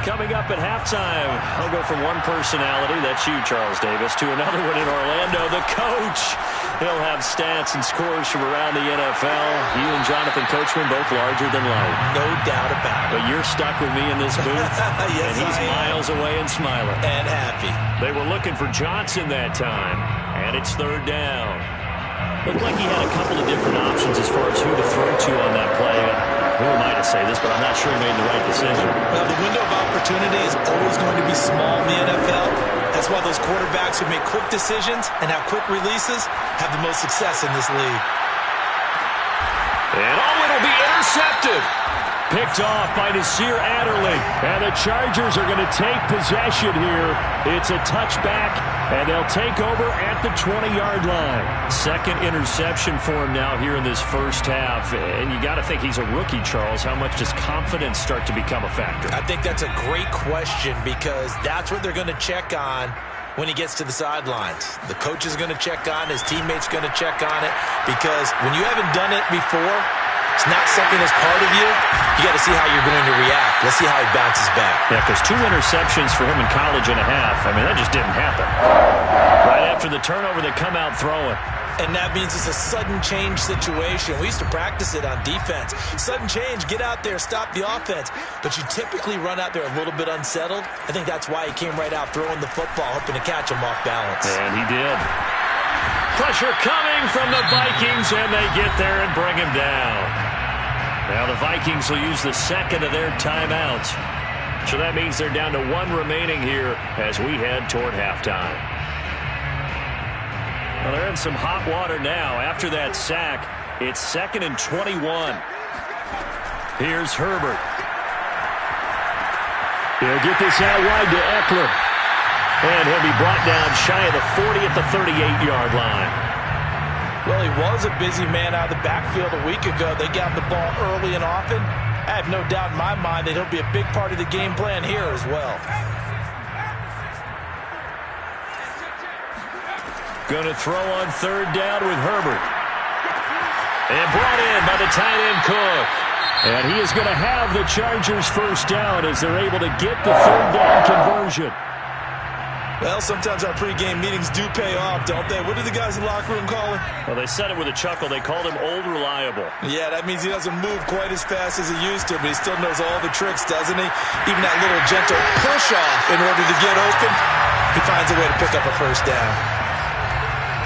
Coming up at halftime, I'll go from one personality, that's you, Charles Davis, to another one in Orlando, the coach. He'll have stats and scores from around the NFL. You and Jonathan Coachman both larger than life. No doubt about it. But you're stuck with me in this booth, yes, and he's miles away and smiling. And happy. They were looking for Johnson that time, and it's 3rd down. Looked like he had a couple of different options as far as who to throw to on that play. Who am I to say this, but I'm not sure he made the right decision. Well, the window of opportunity is always going to be small in the NFL. That's why those quarterbacks who make quick decisions and have quick releases have the most success in this league. And it'll be intercepted. Picked off by Nasir Adderley. And the Chargers are going to take possession here. It's a touchback, and they'll take over at the 20-yard line. 2nd interception for him now here in this first half. And you got to think he's a rookie, Charles. How much does confidence start to become a factor? I think that's a great question because that's what they're going to check on when he gets to the sidelines. The coach is going to check on, his teammates going to check on it because when you haven't done it before, it's not something that's part of you, you got to see how you're going to react. Let's see how he bounces back. Yeah, because 2 interceptions for him in college and a half. I mean, that just didn't happen. Right after the turnover, they come out throwing. And that means it's a sudden change situation. We used to practice it on defense. Sudden change, get out there, stop the offense. But you typically run out there a little bit unsettled. I think that's why he came right out throwing the football, hoping to catch him off balance. And he did. Pressure coming from the Vikings, and they get there and bring him down. Now the Vikings will use the second of their timeouts. So that means they're down to 1 remaining here as we head toward halftime. Well, they're in some hot water now. After that sack, it's 2nd and 21. Here's Herbert. He'll get this out wide to Eckler. And he'll be brought down shy of the 40 at the 38-yard line. Well, he was a busy man out of the backfield a week ago. They got the ball early and often. I have no doubt in my mind that he'll be a big part of the game plan here as well. Going to throw on 3rd down with Herbert. And brought in by the tight end Cook. And he is going to have the Chargers first down as they're able to get the 3rd down conversion. Well, sometimes our pregame meetings do pay off, don't they? What do the guys in the locker room call him? Well, they said it with a chuckle. They called him Old Reliable. Yeah, that means he doesn't move quite as fast as he used to, but he still knows all the tricks, doesn't he? Even that little gentle push-off in order to get open, he finds a way to pick up a first down.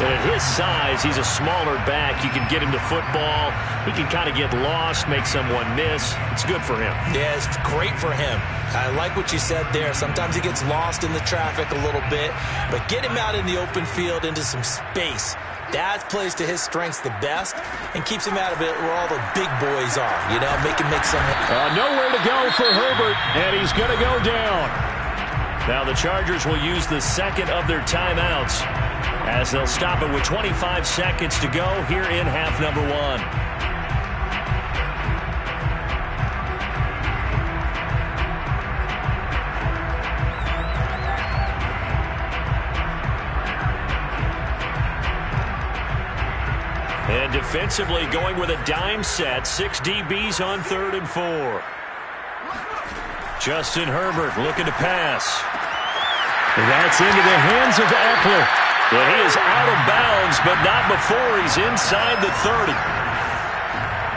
But at his size, he's a smaller back. You can get him to football. He can kind of get lost, make someone miss. It's good for him. Yeah, it's great for him. I like what you said there. Sometimes he gets lost in the traffic a little bit, but get him out in the open field into some space. That plays to his strengths the best and keeps him out of it where all the big boys are, you know, make him make some... Nowhere to go for Herbert, and he's going to go down. Now the Chargers will use the second of their timeouts as they'll stop it with 25 seconds to go here in half number 1. And defensively going with a dime set. 6 DBs on 3rd and 4. Justin Herbert looking to pass. And that's into the hands of Eckler. And he is out of bounds, but not before he's inside the 30.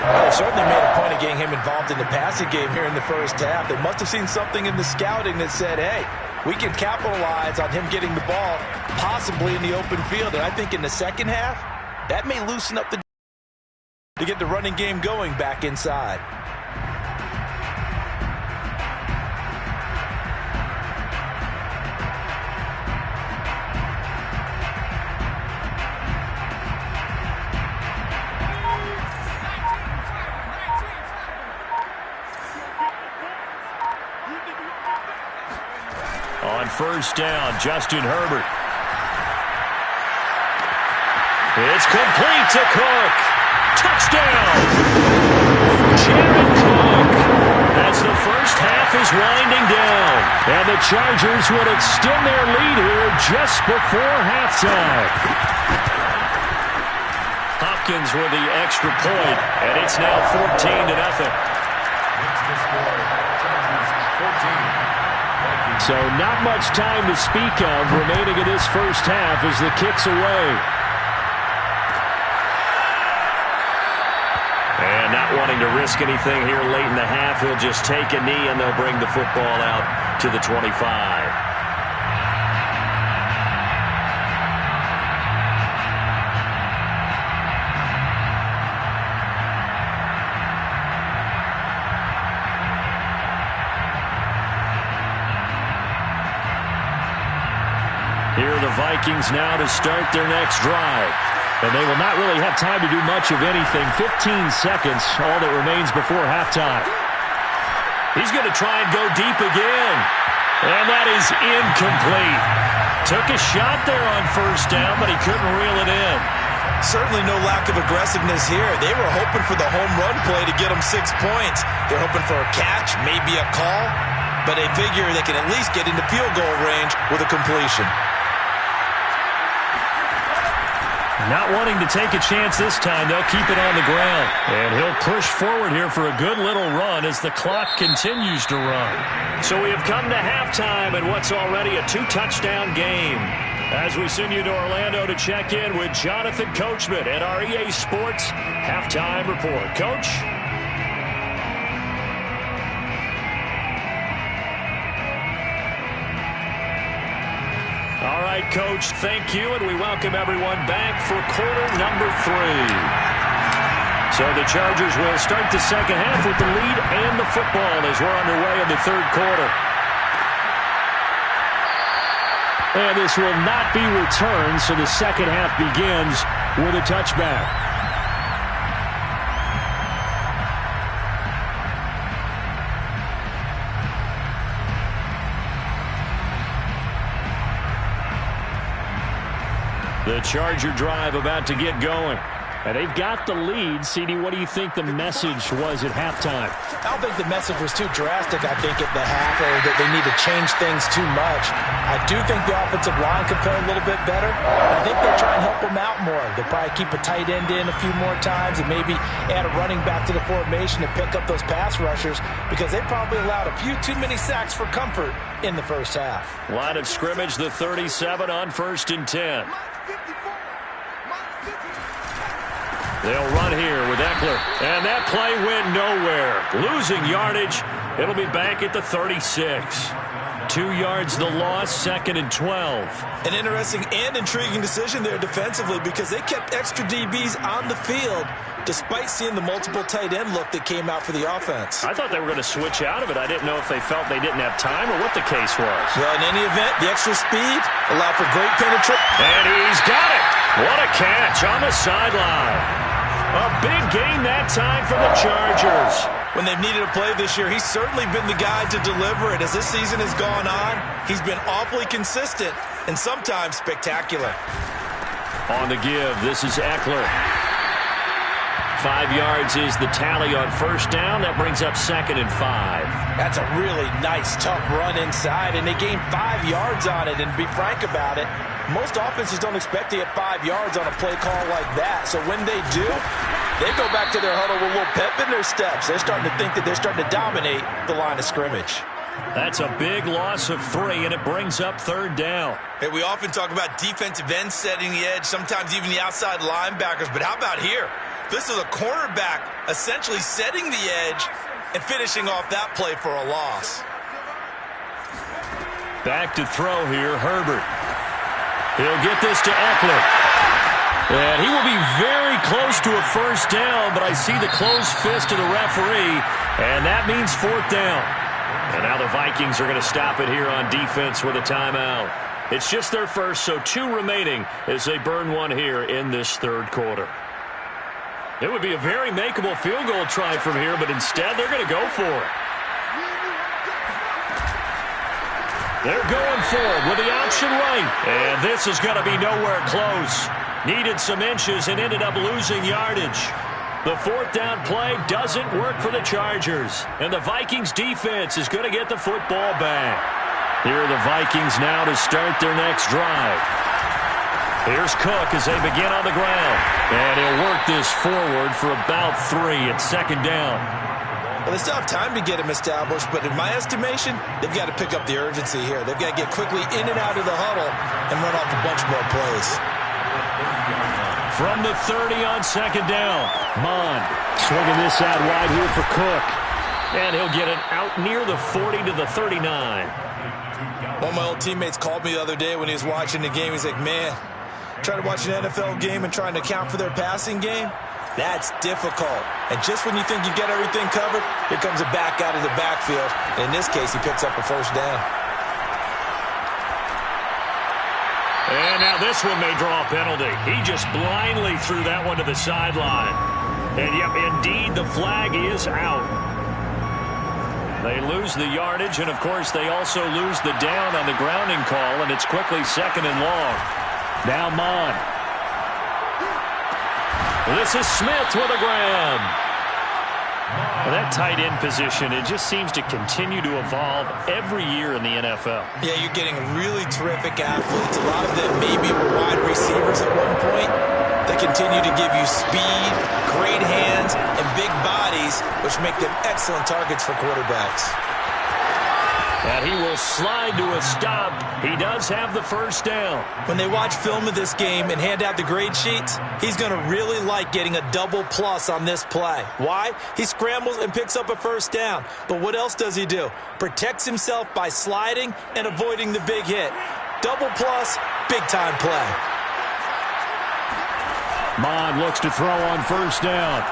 Well, they certainly made a point of getting him involved in the passing game here in the first half. They must have seen something in the scouting that said, hey, we can capitalize on him getting the ball, possibly in the open field. And I think in the second half, that may loosen up to get the running game going back inside. On first down, Justin Herbert. It's complete to Cook. Touchdown! Jared Cook as the first half is winding down. And the Chargers would extend their lead here just before halftime. Hopkins with the extra point, and it's now 14-0. So not much time to speak of remaining in this first half as the kick's away. And not wanting to risk anything here late in the half, he'll just take a knee and they'll bring the football out to the 25. Here are the Vikings now to start their next drive. And they will not really have time to do much of anything. 15 seconds, all that remains before halftime. He's going to try and go deep again. And that is incomplete. Took a shot there on first down, but he couldn't reel it in. Certainly no lack of aggressiveness here. They were hoping for the home run play to get them 6 points. They're hoping for a catch, maybe a call, but they figure they can at least get into field goal range with a completion. Not wanting to take a chance this time, they'll keep it on the ground. And he'll push forward here for a good little run as the clock continues to run. So we have come to halftime in what's already a 2-touchdown game. As we send you to Orlando to check in with Jonathan Coachman at our EA Sports Halftime Report. Coach? All right, Coach, thank you, and we welcome everyone back for quarter number 3. So the Chargers will start the second half with the lead and the football as we're underway in the third quarter. And this will not be returned, so the second half begins with a touchback. The Charger drive about to get going. And they've got the lead. CD, what do you think the message was at halftime? I don't think the message was too drastic, I think, at the half, or that they need to change things too much. I do think the offensive line could play a little bit better. I think they'll try and help them out more. They'll probably keep a tight end in a few more times and maybe add a running back to the formation to pick up those pass rushers because they probably allowed a few too many sacks for comfort in the first half. Line of scrimmage, the 37 on 1st and 10. They'll run here with Eckler. And that play went nowhere. Losing yardage. It'll be back at the 36. 2 yards the loss, 2nd and 12. An interesting and intriguing decision there defensively because they kept extra DBs on the field despite seeing the multiple tight end look that came out for the offense. I thought they were going to switch out of it. I didn't know if they felt they didn't have time or what the case was. Well, in any event, the extra speed allowed for great penetration. And he's got it. What a catch on the sideline. A big game that time for the Chargers. When they've needed a play this year, he's certainly been the guy to deliver it. As this season has gone on, he's been awfully consistent and sometimes spectacular. On the give, this is Eckler. 5 yards is the tally on 1st down. That brings up 2nd and 5. That's a really nice, tough run inside, and they gained 5 yards on it. And to be frank about it, most offenses don't expect to get 5 yards on a play call like that. So when they do, they go back to their huddle with a little pep in their steps. They're starting to think that they're starting to dominate the line of scrimmage. That's a big loss of 3, and it brings up 3rd down. Hey, we often talk about defensive ends setting the edge, sometimes even the outside linebackers. But how about here? This is a cornerback essentially setting the edge and finishing off that play for a loss. Back to throw here, Herbert. He'll get this to Eckler. And he will be very close to a 1st down, but I see the closed fist of the referee, and that means 4th down. And now the Vikings are going to stop it here on defense with a timeout. It's just their first, so 2 remaining as they burn 1 here in this 3rd quarter. It would be a very makeable field goal try from here, but instead they're going to go for it. They're going for it with the option right. And this is going to be nowhere close. Needed some inches and ended up losing yardage. The 4th down play doesn't work for the Chargers. And the Vikings defense is going to get the football back. Here are the Vikings now to start their next drive. Here's Cook as they begin on the ground. And he'll work this forward for about 3 at 2nd down. Well, they still have time to get him established, but in my estimation, they've got to pick up the urgency here. They've got to get quickly in and out of the huddle and run off a bunch more plays. From the 30 on 2nd down, Mond swinging this out wide here for Cook. And he'll get it out near the 40 to the 39. One of my old teammates called me the other day when he was watching the game. He's like, man, trying to watch an NFL game and trying to account for their passing game, that's difficult. And just when you think you get everything covered, here comes a back out of the backfield. And in this case, he picks up a 1st down. And now this one may draw a penalty. He just blindly threw that one to the sideline. And, yep, indeed, the flag is out. They lose the yardage, and, of course, they also lose the down on the grounding call, and it's quickly 2nd and long. Now Mond. This is Smith with a grab. Well, that tight end position, it just seems to continue to evolve every year in the NFL. Yeah, you're getting really terrific athletes. A lot of them maybe were wide receivers at one point. They continue to give you speed, great hands, and big bodies, which make them excellent targets for quarterbacks. And he will slide to a stop. He does have the first down. When they watch film of this game and hand out the grade sheets, he's going to really like getting a double plus on this play. Why? He scrambles and picks up a first down. But what else does he do? Protects himself by sliding and avoiding the big hit. Double plus, big-time play. Mond looks to throw on first down.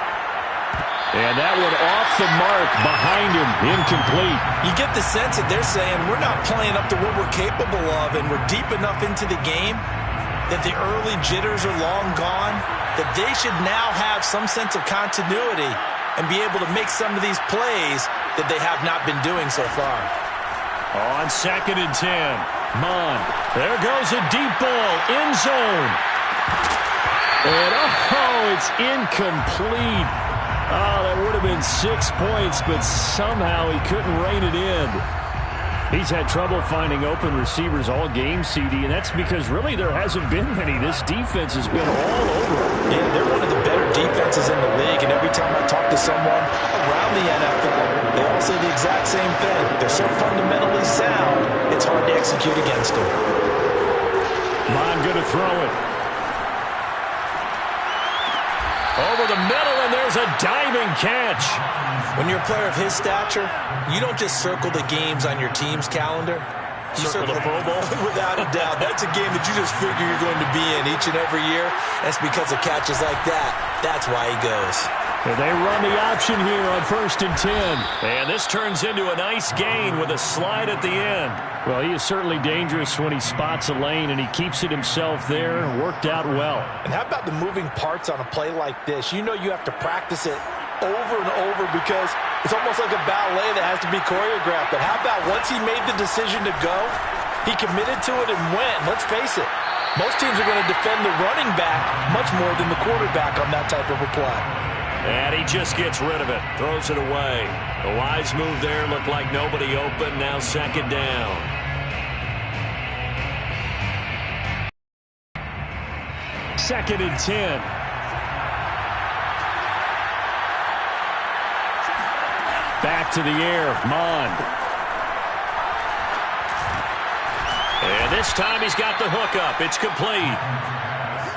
And that one off the mark behind him, incomplete. You get the sense that they're saying we're not playing up to what we're capable of, and we're deep enough into the game that the early jitters are long gone, that they should now have some sense of continuity and be able to make some of these plays that they have not been doing so far. On 2nd and 10, Mond. There goes a deep ball, end zone. And it's incomplete. Oh, that would have been 6 points, but somehow he couldn't rein it in. He's had trouble finding open receivers all game, CD, and that's because really there hasn't been many. This defense has been all over. Yeah, they're one of the better defenses in the league, and every time I talk to someone around the NFL, they all say the exact same thing. They're so fundamentally sound, it's hard to execute against them. Mond going to throw it. Over the middle, and there's a diving catch. When you're a player of his stature, you don't just circle the games on your team's calendar. You circle the Pro Bowl? Without a doubt. That's a game that you just figure you're going to be in each and every year. That's because of catches like that. That's why he goes. And they run the option here on 1st and 10. And this turns into a nice gain with a slide at the end. Well, he is certainly dangerous when he spots a lane, and he keeps it himself there. Worked out well. And how about the moving parts on a play like this? You know you have to practice it over and over because it's almost like a ballet that has to be choreographed. But how about once he made the decision to go, he committed to it and went. Let's face it, most teams are going to defend the running back much more than the quarterback on that type of a play. And he just gets rid of it, throws it away. A wise move there, looked like nobody open, now 2nd down. Second and 10. Back to the air, Mond. And this time he's got the hook up. It's complete.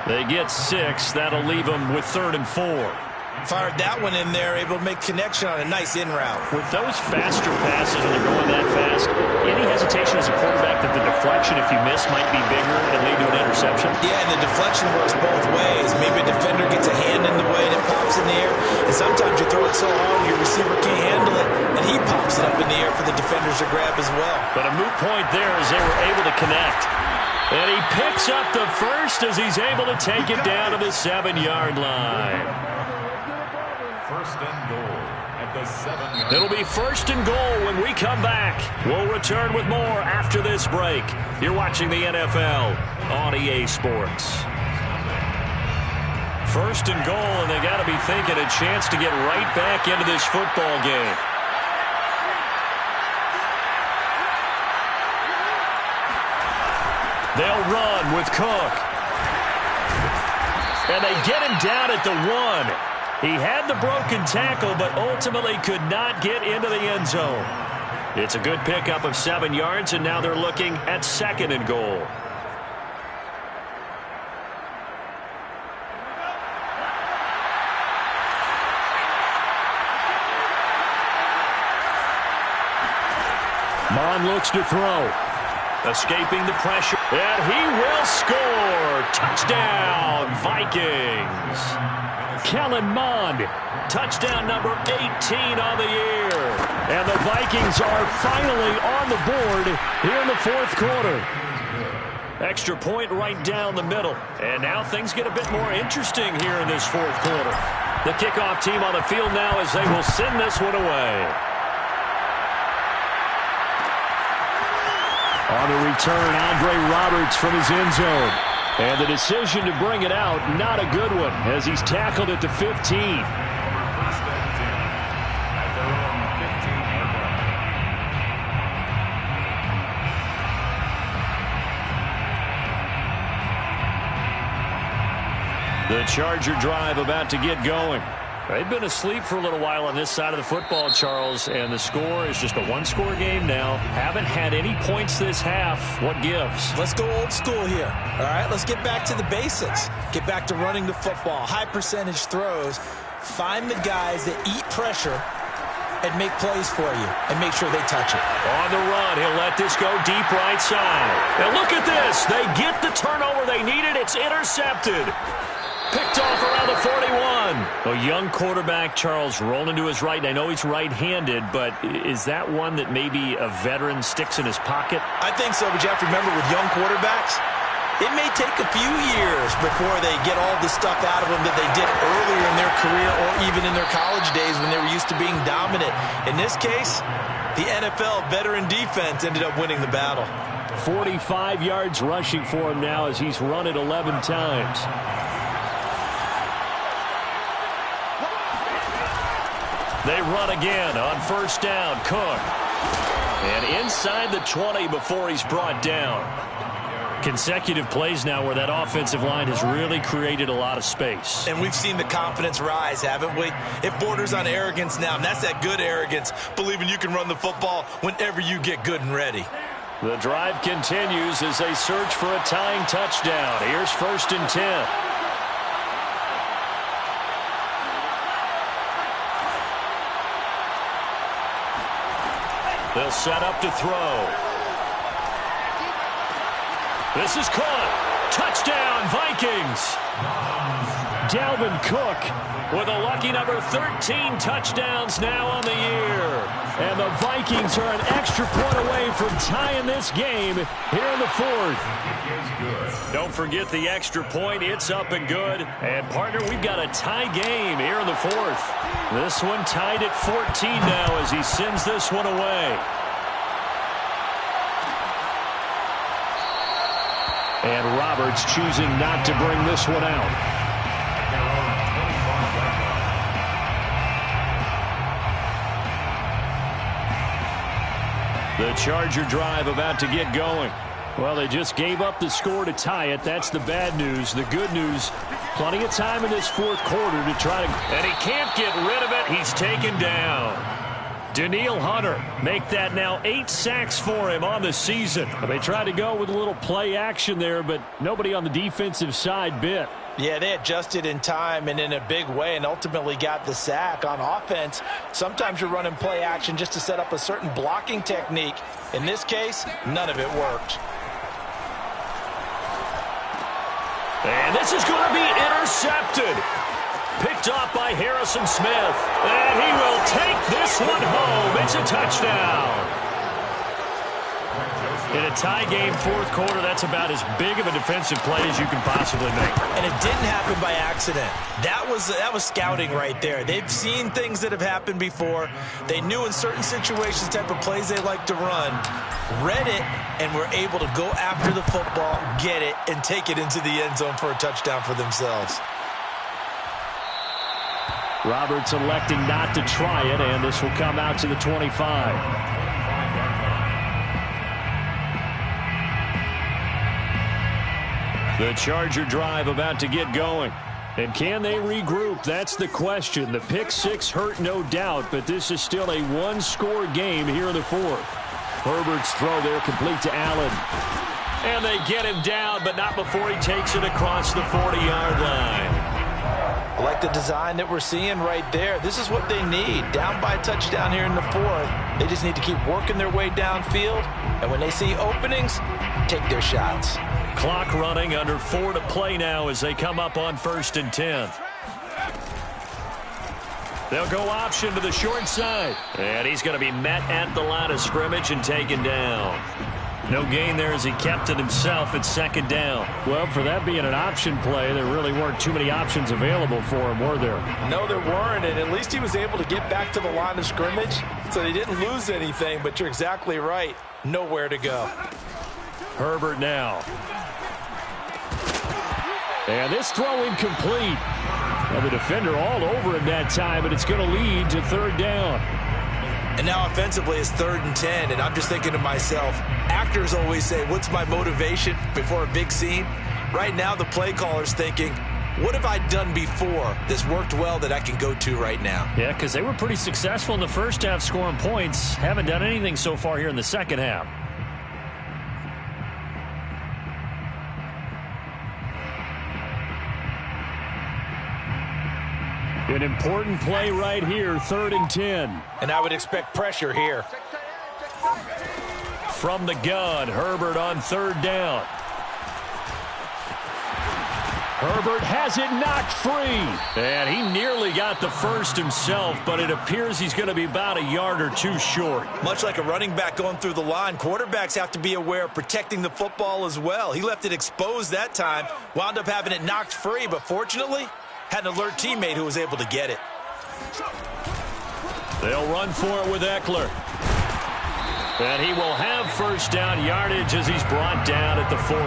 They get 6. That'll leave them with 3rd and 4. Fired that one in there, able to make connection on a nice in route. With those faster passes when they're going that fast, any hesitation as a quarterback that the deflection, if you miss, might be bigger and lead to an interception? Yeah, and the deflection works both ways. Maybe a defender gets a hand in the way and it pops in the air, and sometimes you throw it so hard your receiver can't handle it, and he pops it up in the air for the defenders to grab as well. But a moot point there as they were able to connect. And he picks up the first as he's able to take it down to the 7-yard line. First and goal at the 7-yard line. It'll be 1st and goal when we come back. We'll return with more after this break. You're watching the NFL on EA Sports. 1st and goal, and they got to be thinking a chance to get right back into this football game. They'll run with Cook. And they get him down at the 1. He had the broken tackle, but ultimately could not get into the end zone. It's a good pickup of 7 yards, and now they're looking at 2nd and goal. Mond looks to throw. Escaping the pressure, and he will score. Touchdown, Vikings. Kellen Mond. Touchdown number 18 on the year. And the Vikings are finally on the board here in the 4th quarter. Extra point right down the middle. And now things get a bit more interesting here in this 4th quarter. The kickoff team on the field now as they will send this one away. On the return, Andre Roberts from his end zone. And the decision to bring it out, not a good one, as he's tackled at the 15. First and 10 at their own 15-yard line. The Charger drive about to get going. They've been asleep for a little while on this side of the football, Charles, and the score is just a one-score game now. Haven't had any points this half. What gives? Let's go old school here. All right, let's get back to the basics. Get back to running the football, high percentage throws. Find the guys that eat pressure and make plays for you and make sure they touch it. On the run, he'll let this go deep right side. And look at this. They get the turnover they needed. It's intercepted. Picked off around the 41. A young quarterback, Charles, rolling to his right. I know he's right-handed, but is that one that maybe a veteran sticks in his pocket? I think so, but you have to remember with young quarterbacks, it may take a few years before they get all the stuff out of them that they did earlier in their career or even in their college days when they were used to being dominant. In this case, the NFL veteran defense ended up winning the battle. 45 yards rushing for him now as he's run it 11 times. They run again on first down. Cook. And inside the 20 before he's brought down. Consecutive plays now where that offensive line has really created a lot of space. And we've seen the confidence rise, haven't we? It borders on arrogance now, and that's that good arrogance, believing you can run the football whenever you get good and ready. The drive continues as they search for a tying touchdown. Here's 1st and 10. They'll set up to throw. This is caught. Touchdown, Vikings. Dalvin Cook with a lucky number 13 touchdowns now on the year. And the Vikings are an extra point away from tying this game here in the 4th. Don't forget the extra point. It's up and good. And, partner, we've got a tie game here in the 4th. This one tied at 14 now as he sends this one away. And Roberts choosing not to bring this one out. The Charger drive about to get going. Well, they just gave up the score to tie it. That's the bad news. The good news, plenty of time in this 4th quarter to try to... And he can't get rid of it. He's taken down. Danielle Hunter make that now 8 sacks for him on the season. They tried to go with a little play action there, but nobody on the defensive side bit. Yeah, they adjusted in time and in a big way and ultimately got the sack. On offense, sometimes you're running play action just to set up a certain blocking technique. In this case, none of it worked. And this is going to be intercepted. Picked off by Harrison Smith. And he will take this one home. It's a touchdown. In a tie game, 4th quarter, that's about as big of a defensive play as you can possibly make. And it didn't happen by accident. That was scouting right there. They've seen things that have happened before. They knew in certain situations the type of plays they like to run, read it, and were able to go after the football, get it, and take it into the end zone for a touchdown for themselves. Roberts electing not to try it, and this will come out to the 25. The Charger drive about to get going. And can they regroup? That's the question. The pick 6 hurt, no doubt, but this is still a one-score game here in the 4th. Herbert's throw there complete to Allen. And they get him down, but not before he takes it across the 40-yard line. I like the design that we're seeing right there. This is what they need. Down by a touchdown here in the 4th. They just need to keep working their way downfield. And when they see openings, take their shots. Clock running, under 4 to play now as they come up on 1st and 10. They'll go option to the short side. And he's going to be met at the line of scrimmage and taken down. No gain there as he kept it himself at 2nd down. Well, for that being an option play, there really weren't too many options available for him, were there? No, there weren't, and at least he was able to get back to the line of scrimmage, so they didn't lose anything, but you're exactly right. Nowhere to go. Herbert now. And this throw incomplete. And the defender all over him that time, but it's going to lead to 3rd down. And now offensively it's 3rd and 10, and I'm just thinking to myself, actors always say, what's my motivation before a big scene? Right now the play caller's thinking, what have I done before that's worked well that I can go to right now? Yeah, because they were pretty successful in the first half scoring points. Haven't done anything so far here in the second half. An important play right here, 3rd and 10. And I would expect pressure here. From the gun, Herbert on 3rd down. Herbert has it knocked free. And he nearly got the first himself, but it appears he's going to be about a yard or two short. Much like a running back going through the line, quarterbacks have to be aware of protecting the football as well. He left it exposed that time, wound up having it knocked free, but fortunately, had an alert teammate who was able to get it. They'll run for it with Eckler. And he will have first down yardage as he's brought down at the 41.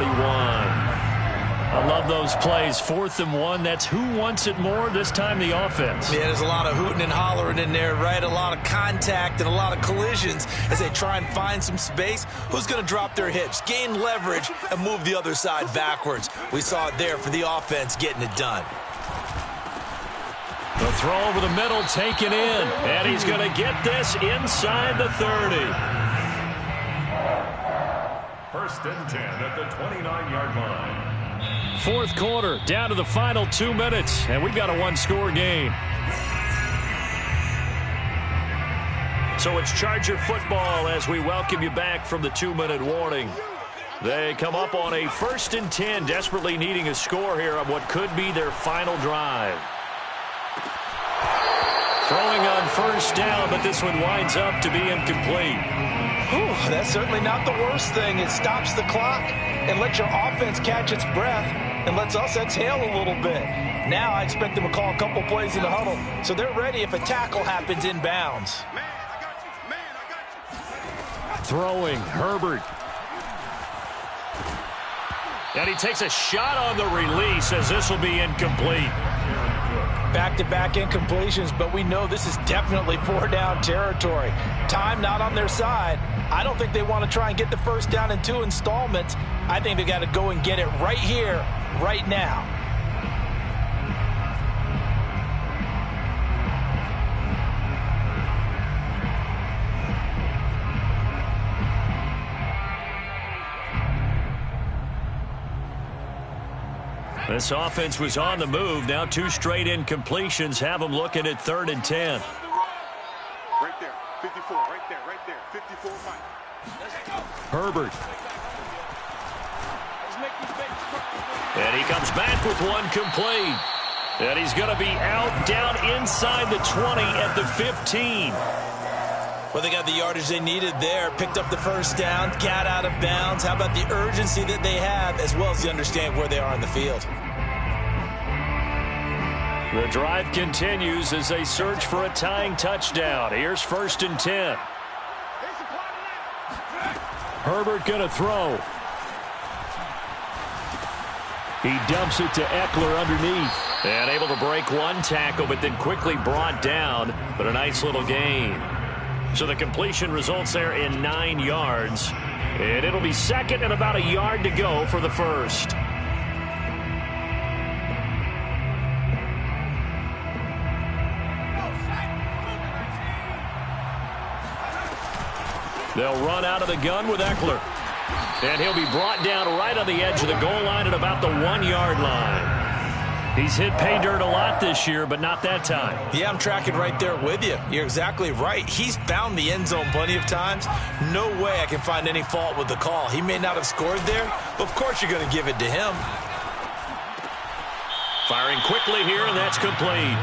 I love those plays. 4th and 1. That's who wants it more, this time the offense. Yeah, there's a lot of hooting and hollering in there, right? A lot of contact and a lot of collisions as they try and find some space. Who's going to drop their hips, gain leverage, and move the other side backwards? We saw it there for the offense getting it done. The throw over the middle taken in, and he's going to get this inside the 30. 1st and 10 at the 29-yard line. 4th quarter, down to the final 2 minutes, and we've got a one-score game. So it's Charger football as we welcome you back from the 2-minute warning. They come up on a 1st and 10, desperately needing a score here on what could be their final drive. Throwing on 1st down, but this one winds up to be incomplete. Whew, that's certainly not the worst thing. It stops the clock and lets your offense catch its breath and lets us exhale a little bit. Now I expect them to call a couple plays in the huddle, so they're ready if a tackle happens inbounds. Throwing, Herbert. And he takes a shot on the release as this will be incomplete. Back-to-back incompletions, but we know this is definitely 4-down territory. Time not on their side. I don't think they want to try and get the first down in 2 installments. I think they got to go and get it right here, right now. This offense was on the move. Now 2 straight incompletions have them looking at 3rd and 10. Right there, 54, right there, 54, Mike. Herbert. And he comes back with one complete. And he's going to be out down inside the 20 at the 15. Well, they got the yardage they needed there, picked up the first down, got out of bounds. How about the urgency that they have, as well as the understanding where they are on the field? The drive continues as they search for a tying touchdown. Here's 1st and 10. Herbert going to throw. He dumps it to Eckler underneath. And able to break one tackle, but then quickly brought down. But a nice little gain. So the completion results there in 9 yards. And it'll be 2nd and about a yard to go for the first. They'll run out of the gun with Eckler. And he'll be brought down right on the edge of the goal line at about the 1-yard line. He's hit pay dirt a lot this year, but not that time. Yeah, I'm tracking right there with you. You're exactly right. He's found the end zone plenty of times. No way I can find any fault with the call. He may not have scored there, but of course you're going to give it to him. Firing quickly here, and that's complete.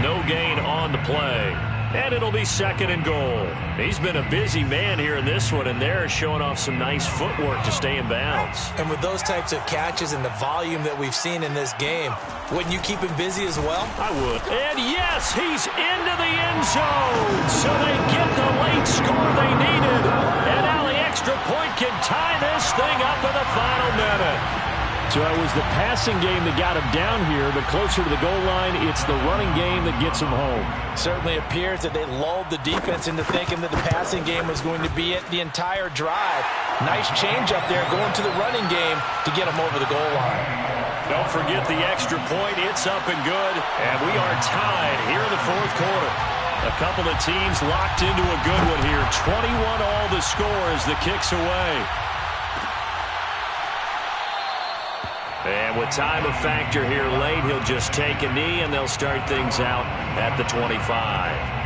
No gain on the play. And it'll be 2nd and goal. He's been a busy man here in this one, and they're showing off some nice footwork to stay in bounds. And with those types of catches and the volume that we've seen in this game, wouldn't you keep him busy as well? I would. And yes, he's into the end zone. So they get the late score they needed. And now the extra point can tie this thing up in the final minute. So it was the passing game that got him down here, but closer to the goal line, it's the running game that gets him home. Certainly appears that they lulled the defense into thinking that the passing game was going to be it the entire drive. Nice change up there going to the running game to get him over the goal line. Don't forget the extra point. It's up and good. And we are tied here in the fourth quarter. A couple of teams locked into a good one here. 21 all the score as the kick's away. And with time a factor here late, he'll just take a knee, and they'll start things out at the 25.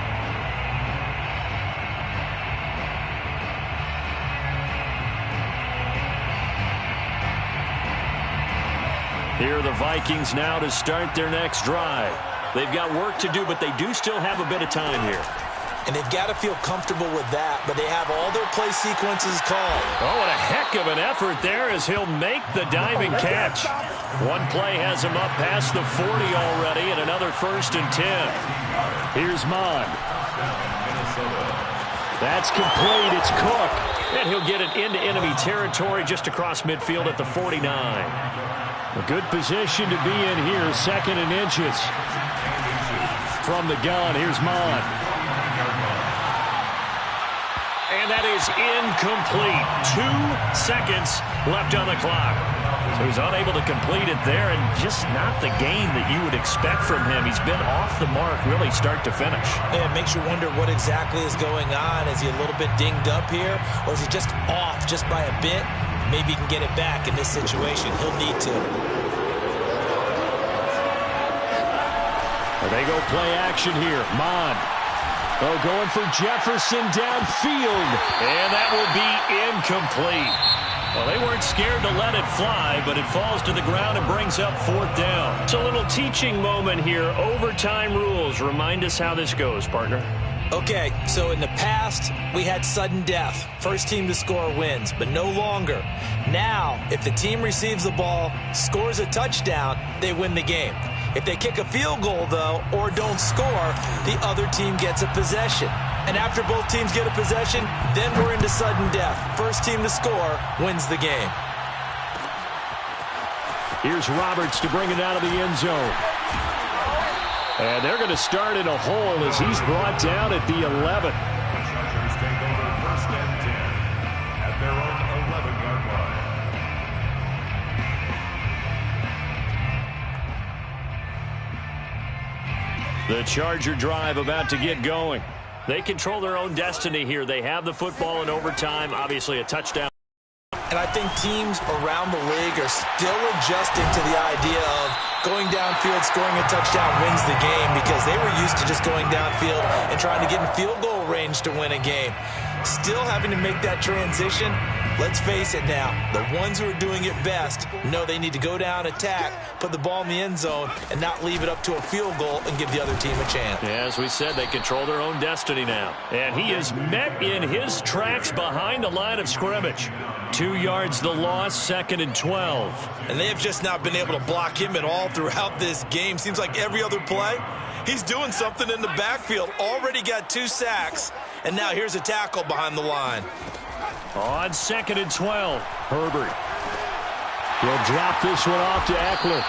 Here are the Vikings now to start their next drive. They've got work to do, but they do still have a bit of time here. And they've got to feel comfortable with that, but they have all their play sequences called. Oh, and a heck of an effort there as he'll make the diving catch. One play has him up past the 40 already, and another 1st and 10. Here's Mond. That's complete. It's Cook. And he'll get it into enemy territory just across midfield at the 49. A good position to be in here, 2nd and inches. From the gun, here's Mond. And that is incomplete. 2 seconds left on the clock. So he's unable to complete it there, and just not the game that you would expect from him. He's been off the mark really start to finish. Yeah, it makes you wonder what exactly is going on. Is he a little bit dinged up here, or is he just off just by a bit? Maybe he can get it back in this situation. He'll need to. They go play action here. Mond. Oh, going for Jefferson downfield. And that will be incomplete. Well, they weren't scared to let it fly, but it falls to the ground and brings up 4th down. It's a little teaching moment here. Overtime rules. Remind us how this goes, partner. Okay, so in the past, we had sudden death. First team to score wins, but no longer. Now, if the team receives the ball, scores a touchdown, they win the game. If they kick a field goal, though, or don't score, the other team gets a possession. And after both teams get a possession, then we're into sudden death. First team to score wins the game. Here's Roberts to bring it out of the end zone. And they're going to start in a hole as he's brought down at the 11. Chargers take over 1st and 10 at their own 11-yard line. The Charger drive about to get going. They control their own destiny here. They have the football in overtime, obviously a touchdown. And I think teams around the league are still adjusting to the idea of going downfield, scoring a touchdown wins the game, because they were used to just going downfield and trying to get in field goal range to win a game. Still having to make that transition. Let's face it now, the ones who are doing it best know they need to go down, attack, put the ball in the end zone, and not leave it up to a field goal and give the other team a chance. Yeah, as we said, they control their own destiny now. And he is met in his tracks behind the line of scrimmage. 2 yards the loss, 2nd and 12. And they have just not been able to block him at all throughout this game. Seems like every other play, he's doing something in the backfield. Already got 2 sacks, and now here's a tackle behind the line. On 2nd and 12, Herbert. He'll drop this one off to Eckler.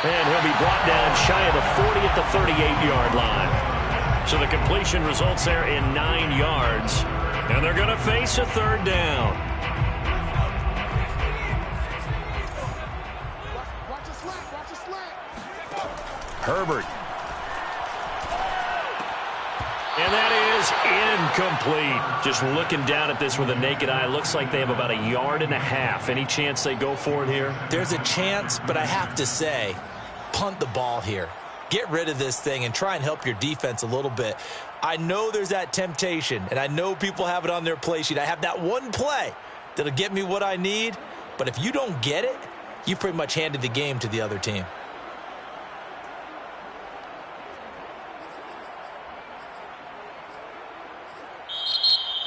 And he'll be brought down shy of the 40 at the 38-yard line. So the completion results there in 9 yards. And they're going to face a 3rd down. Herbert. And that is incomplete. Just looking down at this with a naked eye, looks like they have about 1.5 yards. Any chance they go for it here? There's a chance, but I have to say, punt the ball here. Get rid of this thing and try and help your defense a little bit. I know there's that temptation, and I know people have it on their play sheet. I have that one play that'll get me what I need, but if you don't get it, you pretty much handed the game to the other team.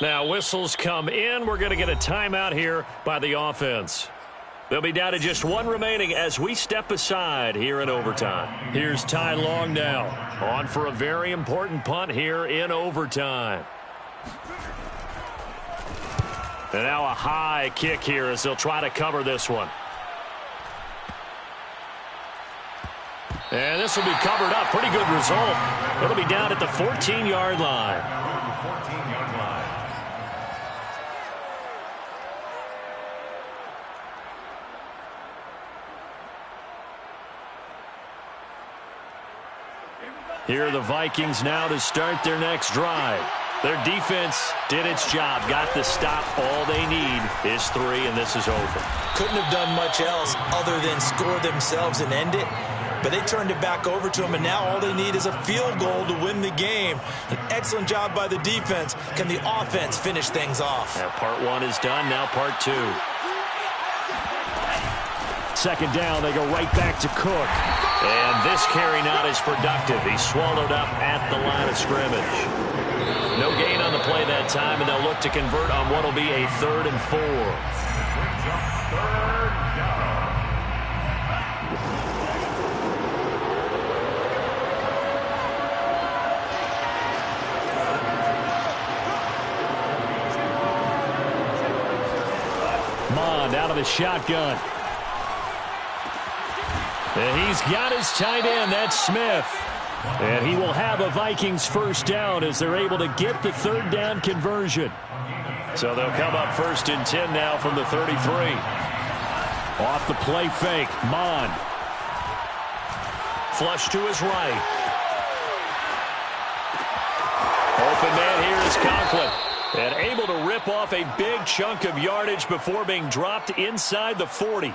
Now whistles come in. We're going to get a timeout here by the offense. They'll be down to just 1 remaining as we step aside here in overtime. Here's Ty Long now on for a very important punt here in overtime. And now a high kick here as they'll try to cover this one. And this will be covered up. Pretty good result. It'll be down at the 14-yard line. 14-yard line. Here are the Vikings now to start their next drive. Their defense did its job, got the stop. All they need is 3, and this is over. Couldn't have done much else other than score themselves and end it. But they turned it back over to them, and now all they need is a field goal to win the game. An excellent job by the defense. Can the offense finish things off? Now part 1 is done, now part 2. Second down, they go right back to Cook. And this carry not as productive. He's swallowed up at the line of scrimmage. No gain on the play that time, and they'll look to convert on what will be a 3rd and 4. Brings up 3rd down. Mond out of the shotgun. And he's got his tight end. That's Smith. And he will have a Vikings first down as they're able to get the 3rd down conversion. So they'll come up 1st and 10 now from the 33. Off the play fake, Mond. Flush to his right. Open man here is Conklin. And able to rip off a big chunk of yardage before being dropped inside the 40.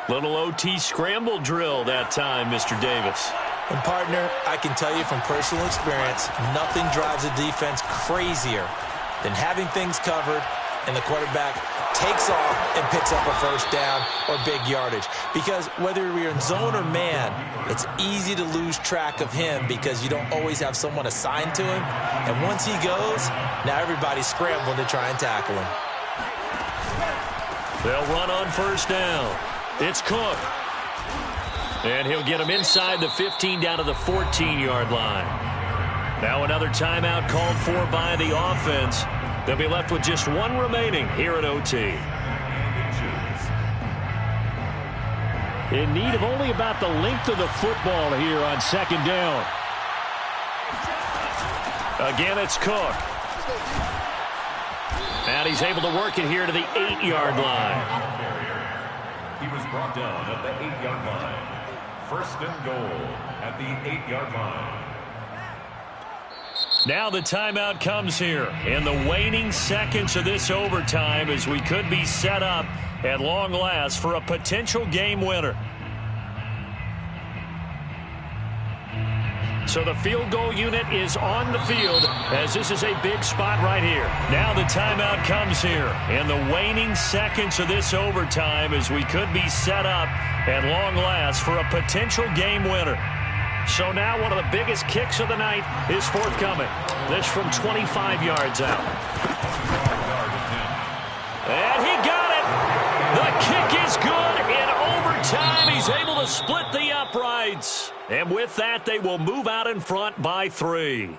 Little OT scramble drill that time, Mr. Davis. And, partner, I can tell you from personal experience, nothing drives a defense crazier than having things covered and the quarterback takes off and picks up a first down or big yardage. Because whether you're in zone or man, it's easy to lose track of him because you don't always have someone assigned to him. And once he goes, now everybody's scrambling to try and tackle him. They'll run on first down. It's Cook. And he'll get him inside the 15 down to the 14-yard line. Now another timeout called for by the offense. They'll be left with just 1 remaining here at OT. In need of only about the length of the football here on 2nd down. Again, it's Cook. And he's able to work it here to the 8-yard line. He was brought down at the 8-yard line. 1st and goal at the 8-yard line. Now the timeout comes here in the waning seconds of this overtime as we could be set up at long last for a potential game winner. So the field goal unit is on the field as this is a big spot right here. Now the timeout comes here in the waning seconds of this overtime as we could be set up at long last for a potential game winner. So now one of the biggest kicks of the night is forthcoming. This from 25 yards out. And he got it. The kick is good in overtime. He's able to split the uprights. And with that, they will move out in front by 3.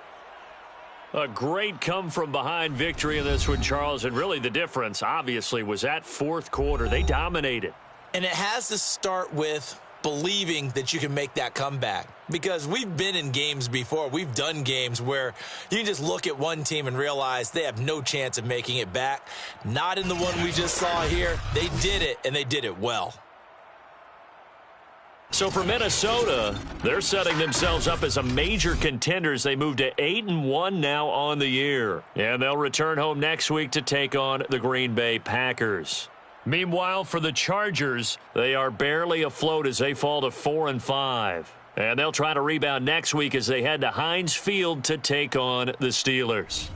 A great come-from-behind victory in this one, Charles. And really the difference, obviously, was that 4th quarter. They dominated. And it has to start with believing that you can make that comeback. Because we've been in games before. We've done games where you can just look at one team and realize they have no chance of making it back. Not in the one we just saw here. They did it, and they did it well. So for Minnesota, they're setting themselves up as a major contender as they move to 8-1 now on the year. And they'll return home next week to take on the Green Bay Packers. Meanwhile, for the Chargers, they are barely afloat as they fall to 4-5. And they'll try to rebound next week as they head to Heinz Field to take on the Steelers.